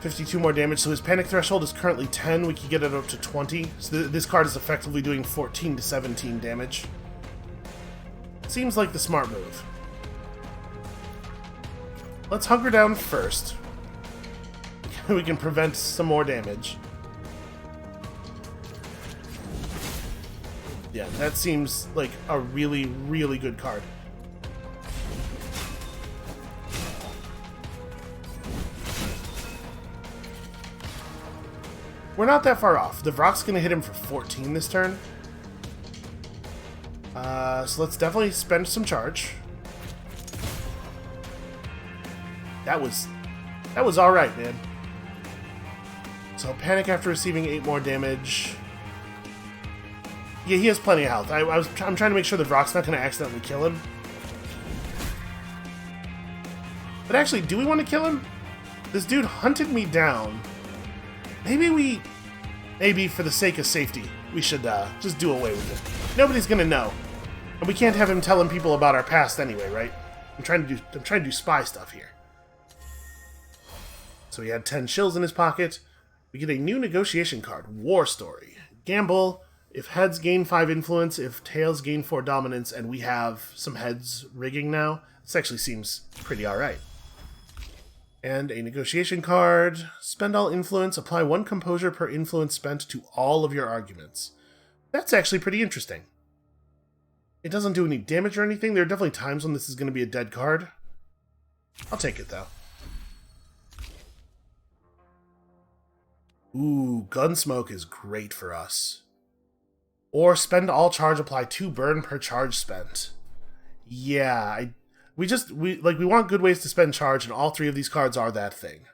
$52 more damage, so his panic threshold is currently 10. We can get it up to 20. So this card is effectively doing 14 to 17 damage. Seems like the smart move. Let's hunker down first. We can prevent some more damage. Yeah, that seems like a really, really good card. We're not that far off. The Vrock's gonna hit him for 14 this turn. So let's definitely spend some charge. That was alright, man. So panic after receiving 8 more damage. Yeah, he has plenty of health. I'm trying to make sure the Vrock's not gonna accidentally kill him. But actually, do we want to kill him? This dude hunted me down. Maybe for the sake of safety, we should just do away with it. Nobody's gonna know, and we can't have him telling people about our past anyway, right? I'm trying to do spy stuff here. So he had 10 shills in his pocket. We get a new negotiation card, War Story. Gamble. If heads gain 5 influence, if tails gain 4 dominance, and we have some heads rigging now. This actually seems pretty alright. And a negotiation card. Spend all influence. Apply 1 composure per influence spent to all of your arguments. That's actually pretty interesting. It doesn't do any damage or anything. There are definitely times when this is going to be a dead card. I'll take it, though. Ooh, Gunsmoke is great for us. Or spend all charge, apply 2 burn per charge spent. Yeah, we want good ways to spend charge, and all 3 of these cards are that thing.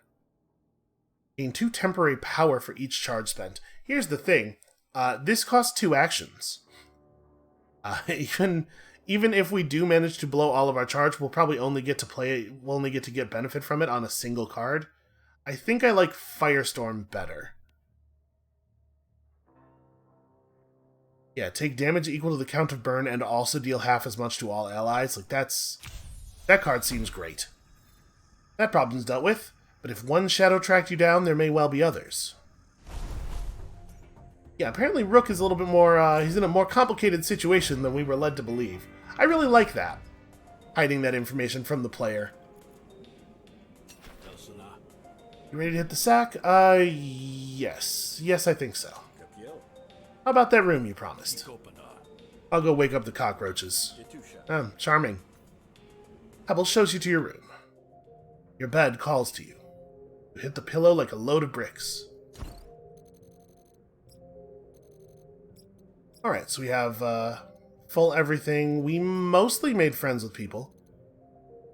Gain 2 temporary power for each charge spent. Here's the thing. This costs 2 actions. Even if we do manage to blow all of our charge, we'll probably only get to get benefit from it on a single card. I think I like Firestorm better. Yeah, take damage equal to the count of burn and also deal half as much to all allies. Like, that card seems great. That problem's dealt with, but if one shadow tracked you down, there may well be others. Yeah, apparently Rook is a little bit more, he's in a more complicated situation than we were led to believe. I really like that. Hiding that information from the player. You ready to hit the sack? Yes. Yes, I think so. How about that room you promised? I'll go wake up the cockroaches. Charming. Pebble shows you to your room. Your bed calls to you. You hit the pillow like a load of bricks. Alright, so we have full everything. We mostly made friends with people.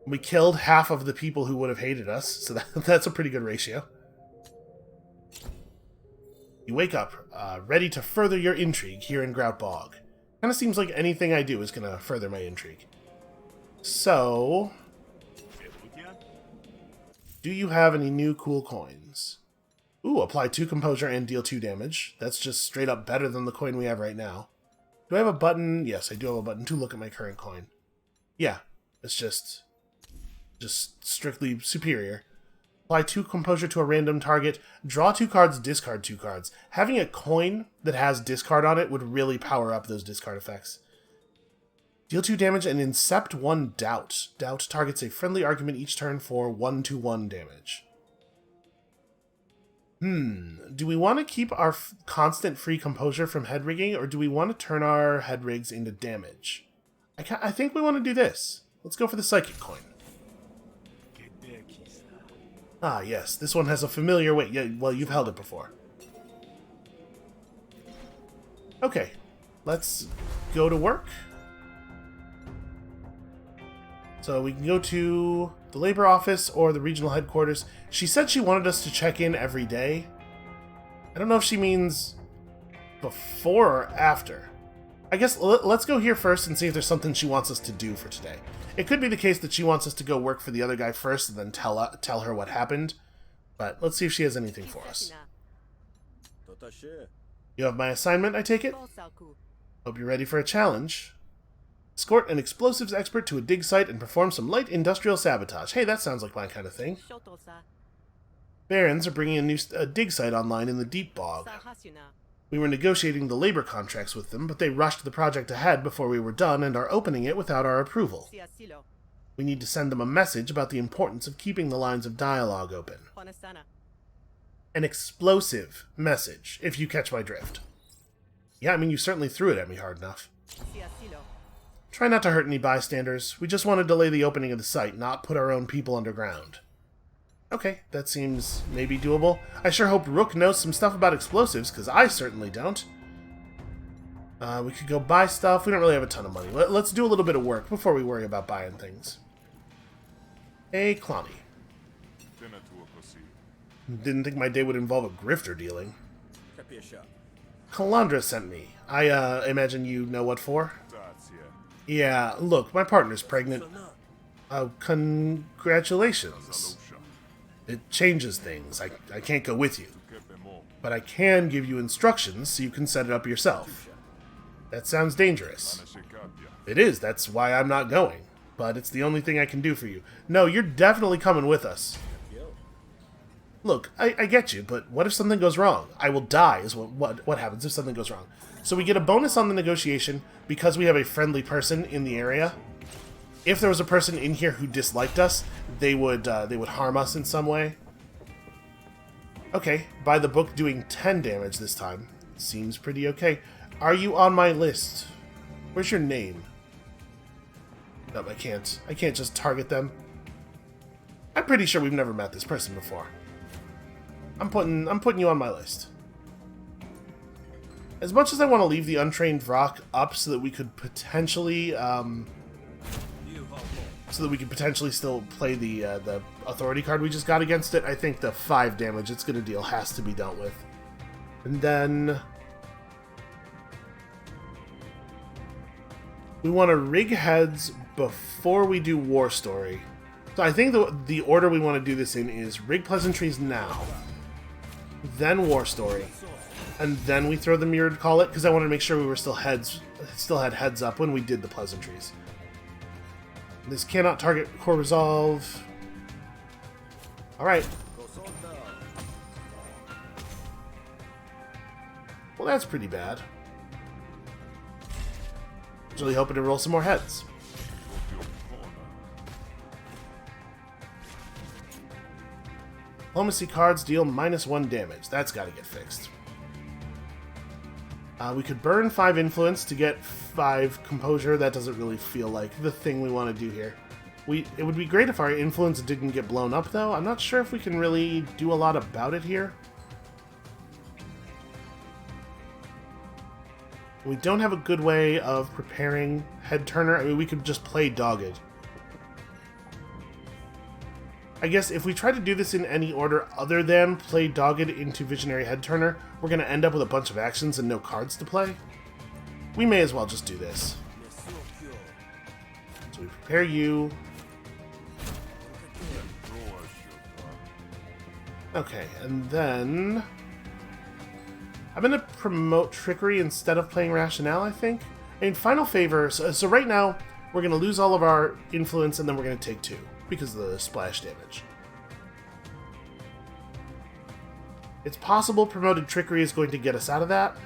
We killed half of the people who would have hated us, so that's a pretty good ratio. You wake up, ready to further your intrigue here in Grout Bog. Kind of seems like anything I do is going to further my intrigue. So, do you have any new cool coins? Ooh, apply 2 composure and deal 2 damage. That's just straight up better than the coin we have right now. Do I have a button? Yes, I do have a button to look at my current coin. Yeah, it's just strictly superior. Apply 2 composure to a random target. Draw 2 cards, discard 2 cards. Having a coin that has discard on it would really power up those discard effects. Deal 2 damage and incept 1 doubt. Doubt targets a friendly argument each turn for 1/1 damage. Do we want to keep our constant free composure from head rigging, or do we want to turn our head rigs into damage? I think we want to do this. Let's go for the psychic coin. Ah, yes, this one has a familiar weight. Yeah, well, you've held it before. Okay, let's go to work. So we can go to the labor office or the regional headquarters. She said she wanted us to check in every day. I don't know if she means before or after. I guess let's go here first and see if there's something she wants us to do for today. It could be the case that she wants us to go work for the other guy first and then tell her what happened. But let's see if she has anything for us. You have my assignment, I take it? Hope you're ready for a challenge. Escort an explosives expert to a dig site and perform some light industrial sabotage. Hey, that sounds like my kind of thing. Barrens are bringing a dig site online in the Deep Bog. We were negotiating the labor contracts with them, but they rushed the project ahead before we were done and are opening it without our approval. We need to send them a message about the importance of keeping the lines of dialogue open. An explosive message, if you catch my drift. Yeah, I mean, you certainly threw it at me hard enough. Try not to hurt any bystanders. We just want to delay the opening of the site, not put our own people underground. Okay, that seems maybe doable. I sure hope Rook knows some stuff about explosives, because I certainly don't. We could go buy stuff. We don't really have a ton of money. Let's do a little bit of work before we worry about buying things. Hey, Clonny. Didn't think my day would involve a grifter dealing. Calandra sent me. I imagine you know what for? Yeah, look, my partner's pregnant. Congratulations. It changes things. I can't go with you. But I can give you instructions so you can set it up yourself. That sounds dangerous. It is, that's why I'm not going. But it's the only thing I can do for you. No, you're definitely coming with us. Look, I get you, but what if something goes wrong? I will die is what happens if something goes wrong. So we get a bonus on the negotiation because we have a friendly person in the area. If there was a person in here who disliked us, they would harm us in some way. Okay, by the book doing 10 damage this time. Seems pretty okay. Are you on my list? Where's your name? No, I can't. I can't just target them. I'm pretty sure we've never met this person before. I'm putting you on my list. As much as I want to leave the Untrained Vrock up so that we could potentially still play the authority card we just got against it, I think the 5 damage it's going to deal has to be dealt with. And then we want to rig heads before we do War Story. So I think the order we want to do this in is rig pleasantries now, then War Story, and then we throw the Mirrored Call It, because I wanted to make sure we were still had heads up when we did the pleasantries. This cannot target core resolve. Alright. Well, that's pretty bad. I was really hoping to roll some more heads. Diplomacy cards deal -1 damage. That's got to get fixed. We could burn 5 influence to get 5 composure. That doesn't really feel like the thing we want to do here. It would be great if our influence didn't get blown up, though. I'm not sure if we can really do a lot about it here. We don't have a good way of preparing Head Turner. I mean, we could just play Dogged. I guess if we try to do this in any order other than play Dogged into Visionary Head Turner, we're going to end up with a bunch of actions and no cards to play. We may as well just do this. So we prepare you. Okay, and then I'm going to promote Trickery instead of playing Rationale, I think. I mean, Final Favor, so right now, we're going to lose all of our influence, and then we're going to take 2, because of the splash damage. It's possible promoted Trickery is going to get us out of that.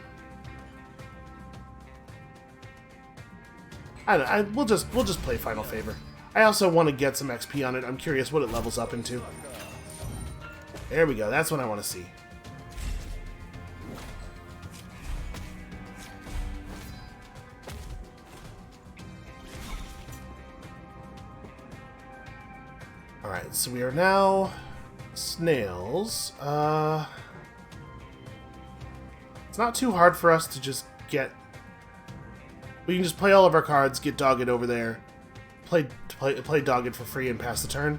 I don't know, we'll just play Final Favor. I also want to get some XP on it. I'm curious what it levels up into. There we go, that's what I want to see. Alright, so we are now snails. It's not too hard for us to just get... We can just play all of our cards, get Dogged over there, play Dogged for free and pass the turn.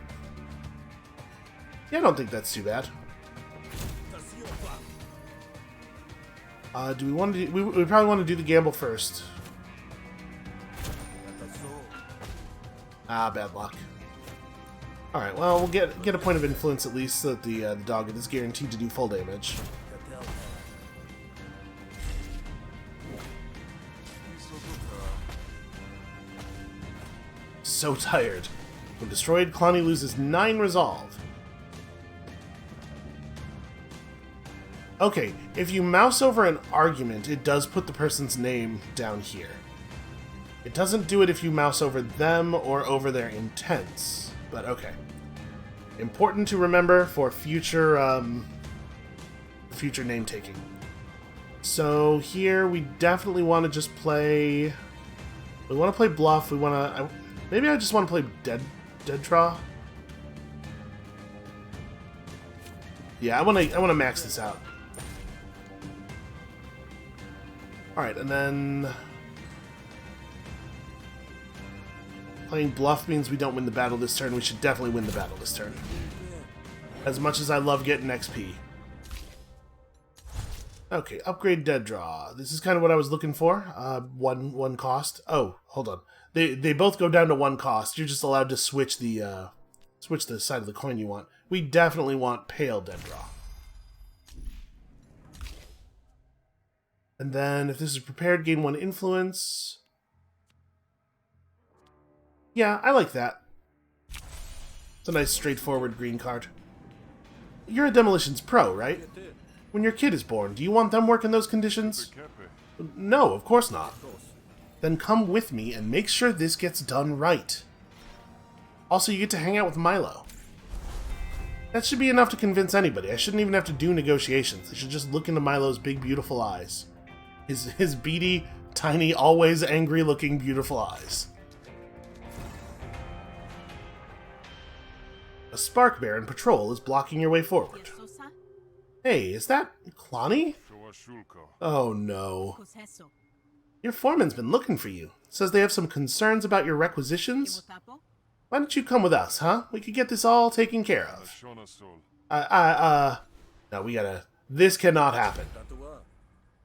Yeah, I don't think that's too bad. Do we want to do... We probably want to do the gamble first. Ah, bad luck. Alright, well, we'll get a point of influence at least so that the Dogged is guaranteed to do full damage. So tired. When destroyed, Clonny loses 9 resolve. Okay, if you mouse over an argument, it does put the person's name down here. It doesn't do it if you mouse over them or over their intents, but okay. Important to remember for future future name taking. So here we definitely want to just play. We want to play bluff. We want to. Maybe I just want to play dead draw. Yeah, I want to max this out. All right, and then playing bluff means we don't win the battle this turn. We should definitely win the battle this turn. As much as I love getting XP. Okay, upgrade dead draw. This is kind of what I was looking for. One cost. Oh, hold on. They both go down to 1 cost. You're just allowed to switch the side of the coin you want. We definitely want pale dead draw. And then if this is prepared, gain 1 influence. Yeah, I like that. It's a nice straightforward green card. You're a demolitions pro, right? When your kid is born, do you want them working those conditions? No, of course not. Then come with me and make sure this gets done right. Also, you get to hang out with Milo. That should be enough to convince anybody. I shouldn't even have to do negotiations. I should just look into Milo's big, beautiful eyes. His beady, tiny, always angry-looking, beautiful eyes. A Spark Baron patrol is blocking your way forward. Hey, is that Clonny? Oh no. Your foreman's been looking for you. Says they have some concerns about your requisitions. Why don't you come with us, huh? We could get this all taken care of. No, we gotta... This cannot happen.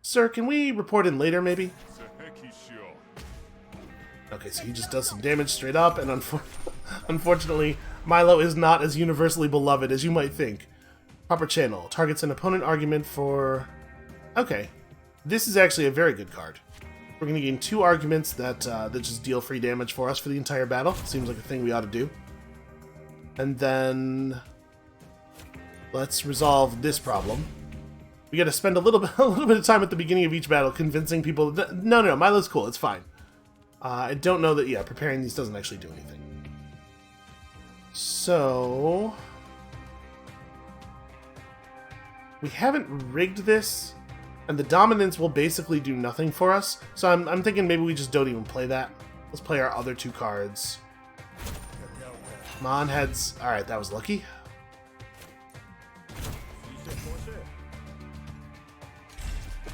Sir, can we report in later, maybe? Okay, so he just does some damage straight up, and unfortunately, Milo is not as universally beloved as you might think. Proper channel. Targets an opponent argument for... Okay. This is actually a very good card. We're going to gain 2 arguments that just deal free damage for us for the entire battle. Seems like a thing we ought to do. And then... let's resolve this problem. We got to spend a little bit of time at the beginning of each battle convincing people... No, Milo's cool. It's fine. I don't know that... Yeah, preparing these doesn't actually do anything. So... we haven't rigged this And the dominance will basically do nothing for us, so I'm thinking maybe we just don't even play that. Let's play our other 2 cards. Come on, heads. Alright, that was lucky.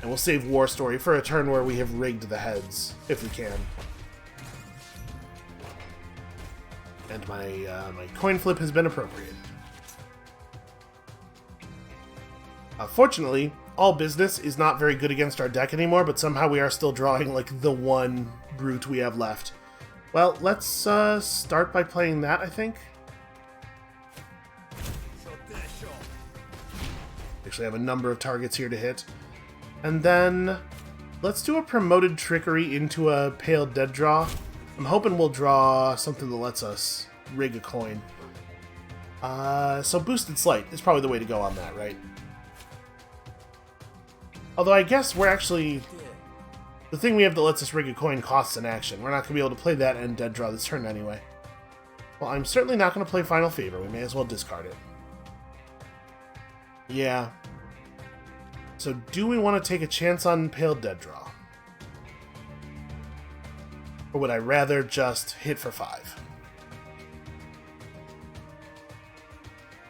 And we'll save War Story for a turn where we have rigged the heads, if we can. And my coin flip has been appropriated. Fortunately, All Business is not very good against our deck anymore, but somehow we are still drawing, like, the one brute we have left. Well, let's start by playing that, I think. Actually, I have a number of targets here to hit. And then, let's do a Promoted Trickery into a Pale Dead draw. I'm hoping we'll draw something that lets us rig a coin. So Boosted Sleight is probably the way to go on that, right? Although I guess we're actually... The thing we have that lets us rig a coin costs an action. We're not going to be able to play that and dead draw this turn anyway. Well, I'm certainly not going to play Final Favor. We may as well discard it. Yeah. So do we want to take a chance on Pale Dead Draw? Or would I rather just hit for 5?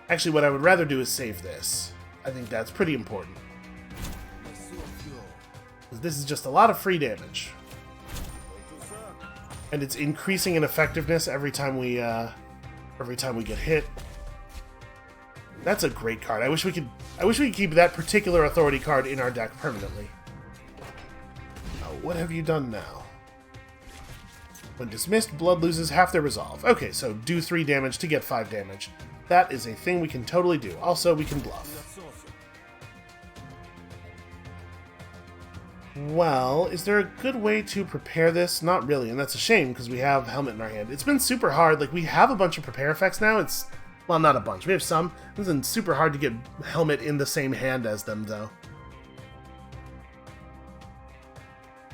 Actually, what I would rather do is save this. I think that's pretty important. This is just a lot of free damage. And it's increasing in effectiveness every time we get hit. That's a great card. I wish we could keep that particular authority card in our deck permanently. Now, what have you done now? When dismissed, blood loses half their resolve. Okay, so do 3 damage to get 5 damage. That is a thing we can totally do. Also, we can bluff. Well, is there a good way to prepare this? Not really, and that's a shame, because we have Helmet in our hand. It's been super hard. Like, we have a bunch of prepare effects now. It's... Well, not a bunch. We have some. It's been super hard to get Helmet in the same hand as them, though.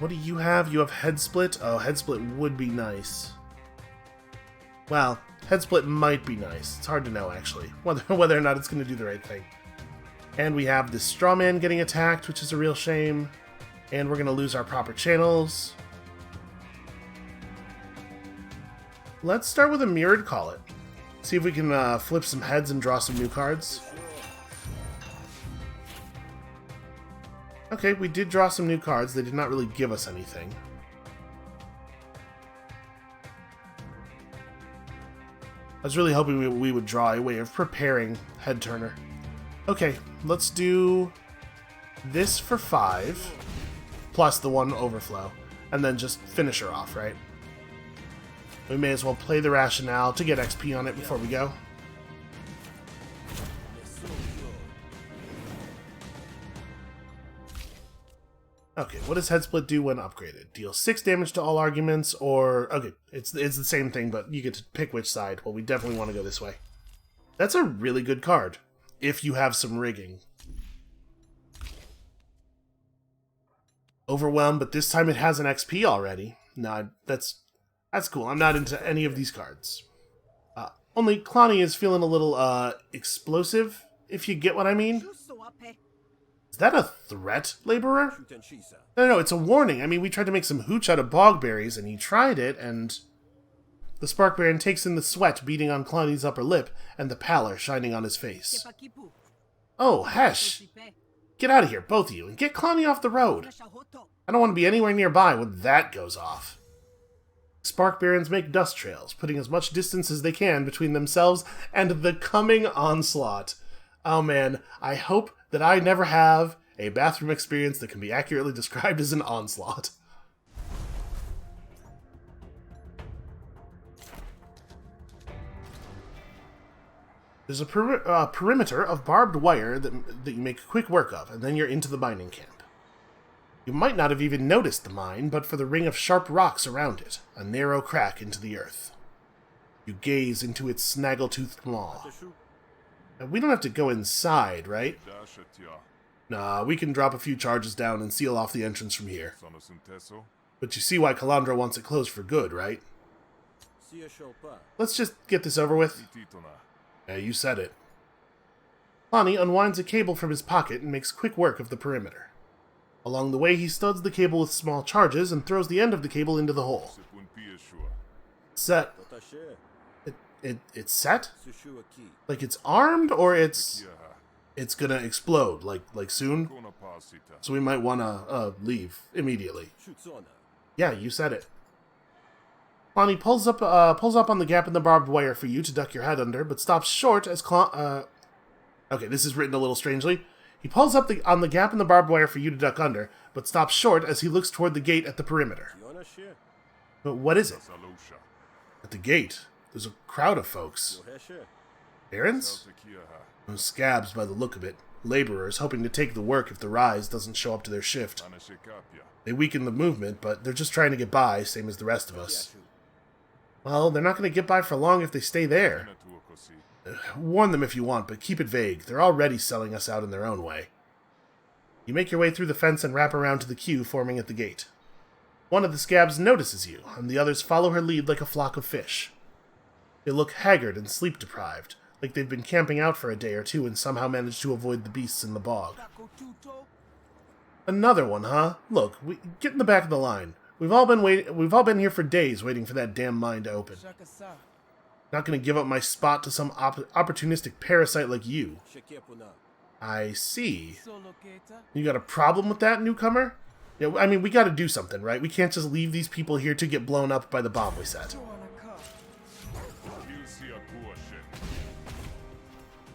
What do you have? You have Head Split? Oh, Head Split would be nice. Well, Head Split might be nice. It's hard to know, actually, whether or not it's going to do the right thing. And we have this Straw Man getting attacked, which is a real shame. And we're going to lose our proper channels. Let's start with a Mirrored Call It. See if we can flip some heads and draw some new cards. Okay, we did draw some new cards. They did not really give us anything. I was really hoping we would draw a way of preparing Head Turner. Okay, let's do this for 5. Plus the 1 overflow, and then just finish her off, right? We may as well play the Rationale to get XP on it before we go. Okay, what does Head Split do when upgraded? Deal 6 damage to all arguments, or... Okay, it's the same thing, but you get to pick which side. Well, we definitely want to go this way. That's a really good card, if you have some rigging. Overwhelmed, but this time it has an XP already. No, that's cool. I'm not into any of these cards. Only Clonny is feeling a little explosive, if you get what I mean. Is that a threat, Laborer? No, it's a warning. I mean, we tried to make some hooch out of bogberries, and he tried it, and... The Spark Baron takes in the sweat beating on Clonny's upper lip, and the pallor shining on his face. Oh, Hesh! Get out of here, both of you, and get Clonny off the road. I don't want to be anywhere nearby when that goes off. Spark Barons make dust trails, putting as much distance as they can between themselves and the coming onslaught. Oh man, I hope that I never have a bathroom experience that can be accurately described as an onslaught. There's a perimeter of barbed wire that you make quick work of, and then you're into the mining camp. You might not have even noticed the mine, but for the ring of sharp rocks around it, a narrow crack into the earth. You gaze into its snaggle-toothed maw. Now, we don't have to go inside, right? Nah, we can drop a few charges down and seal off the entrance from here. But you see why Calandra wants it closed for good, right? Let's just get this over with. Yeah, you said it. Lonnie unwinds a cable from his pocket and makes quick work of the perimeter. Along the way, he studs the cable with small charges and throws the end of the cable into the hole. Set. It's set? Like it's armed, or it's gonna explode, like soon? So we might wanna leave immediately. Yeah, you said it. Lonnie pulls up on the gap in the barbed wire for you to duck your head under, but stops short as Okay, this is written a little strangely. He pulls up on the gap in the barbed wire for you to duck under, but stops short as he looks toward the gate at the perimeter. But what is it? At the gate, there's a crowd of folks. Barrens? Those scabs by the look of it. Laborers hoping to take the work if the Rise doesn't show up to their shift. They weaken the movement, but they're just trying to get by, same as the rest of us. Well, they're not going to get by for long if they stay there. Warn them if you want, but keep it vague. They're already selling us out in their own way. You make your way through the fence and wrap around to the queue forming at the gate. One of the scabs notices you, and the others follow her lead like a flock of fish. They look haggard and sleep-deprived, like they've been camping out for a day or two and somehow managed to avoid the beasts in the bog. Another one, huh? Look, get in the back of the line. We've all been here for days waiting for that damn mine to open. Not gonna give up my spot to some opportunistic parasite like you. I see. You got a problem with that, newcomer? Yeah, I mean, we gotta do something, right? We can't just leave these people here to get blown up by the bomb we set.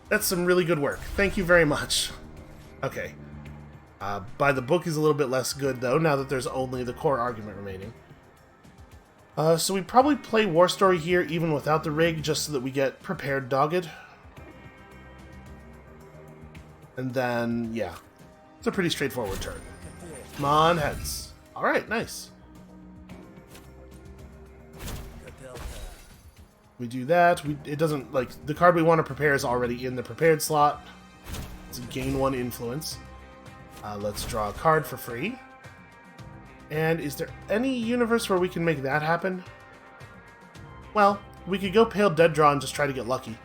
That's some really good work. Thank you very much. Okay. By the book is a little bit less good, though, now that there's only the core argument remaining. So we probably play War Story here even without the rig, just so that we get prepared dogged. And then, yeah. It's a pretty straightforward turn. Come on, heads. Alright, nice. We do that. It doesn't, like, the card we want to prepare is already in the prepared slot. It's a gain 1 influence. Let's draw a card for free. And is there any universe where we can make that happen? Well, we could go Pale Dead Draw and just try to get lucky.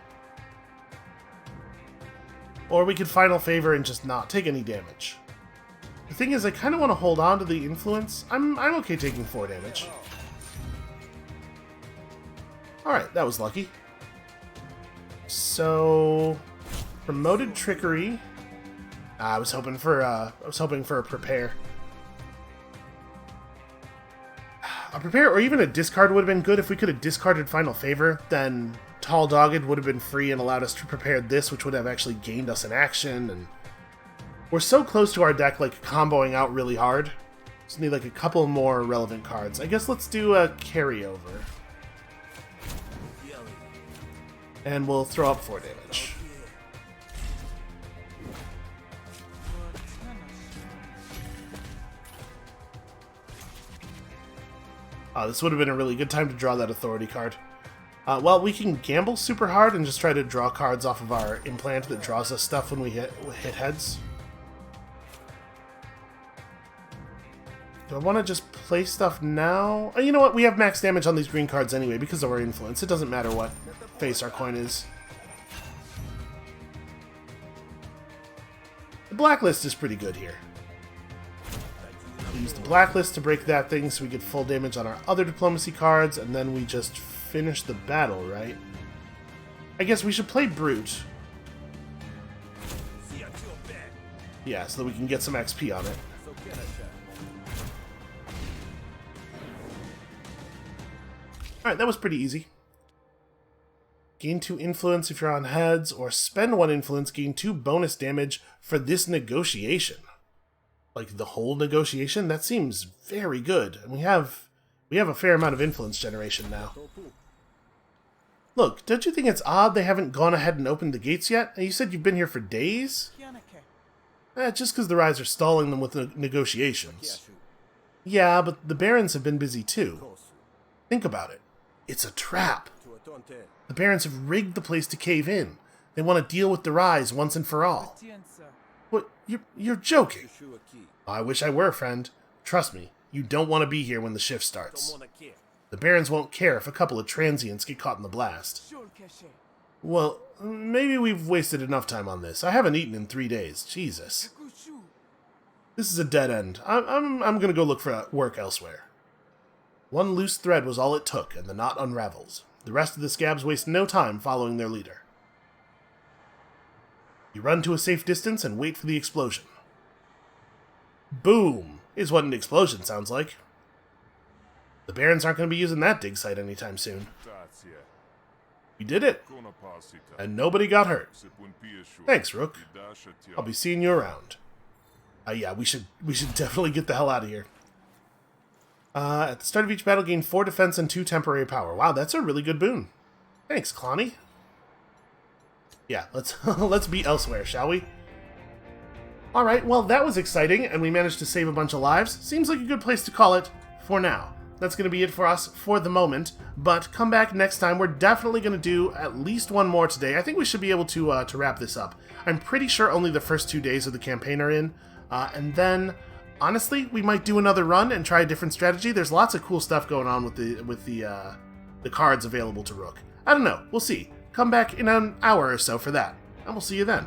Or we could Final Favor and just not take any damage. The thing is, I kind of want to hold on to the influence. I'm okay taking 4 damage. Alright, that was lucky. So, promoted Trickery. I was hoping for a prepare. A prepare or even a discard would have been good. If we could have discarded Final Favor, then Tall Dogged would have been free and allowed us to prepare this, which would have actually gained us an action. And we're so close to our deck, like, comboing out really hard. Just need, like, a couple more relevant cards. I guess let's do a carryover. And we'll throw up 4 damage. This would have been a really good time to draw that authority card. Well, we can gamble super hard and just try to draw cards off of our implant that draws us stuff when we hit heads. Do I want to just play stuff now? You know what? We have max damage on these green cards anyway because of our influence. It doesn't matter what face our coin is. The blacklist is pretty good here. We use the blacklist to break that thing so we get full damage on our other diplomacy cards, and then we just finish the battle, right? I guess we should play Brute. Yeah, so that we can get some XP on it. Alright, that was pretty easy. Gain 2 influence if you're on heads, or spend 1 influence, gain 2 bonus damage for this negotiation. Like, the whole negotiation? That seems very good. And we have a fair amount of influence generation now. Look, don't you think it's odd they haven't gone ahead and opened the gates yet? You said you've been here for days? Just because the Rise are stalling them with the negotiations. Yeah, but the Barrens have been busy too. Think about it. It's a trap. The Barrens have rigged the place to cave in. They want to deal with the Rise once and for all. What? You're joking. I wish I were, friend. Trust me, you don't want to be here when the shift starts. The Barrens won't care if a couple of transients get caught in the blast. Well, maybe we've wasted enough time on this. I haven't eaten in 3 days. Jesus. This is a dead end. I'm gonna go look for work elsewhere. One loose thread was all it took, and the knot unravels. The rest of the scabs waste no time following their leader. You run to a safe distance and wait for the explosion. Boom! Is what an explosion sounds like. The Barrens aren't going to be using that dig site anytime soon. You did it! And nobody got hurt. Thanks, Rook. I'll be seeing you around. Yeah, we should definitely get the hell out of here. At the start of each battle, gain 4 defense and 2 temporary power. Wow, that's a really good boon. Thanks, Clonny. Yeah, let's be elsewhere, shall we? Alright, well, that was exciting, and we managed to save a bunch of lives. Seems like a good place to call it for now. That's going to be it for us for the moment, but come back next time. We're definitely going to do at least one more today. I think we should be able to wrap this up. I'm pretty sure only the first 2 days of the campaign are in, and then, honestly, we might do another run and try a different strategy. There's lots of cool stuff going on with the cards available to Rook. I don't know. We'll see. Come back in an hour or so for that, and we'll see you then.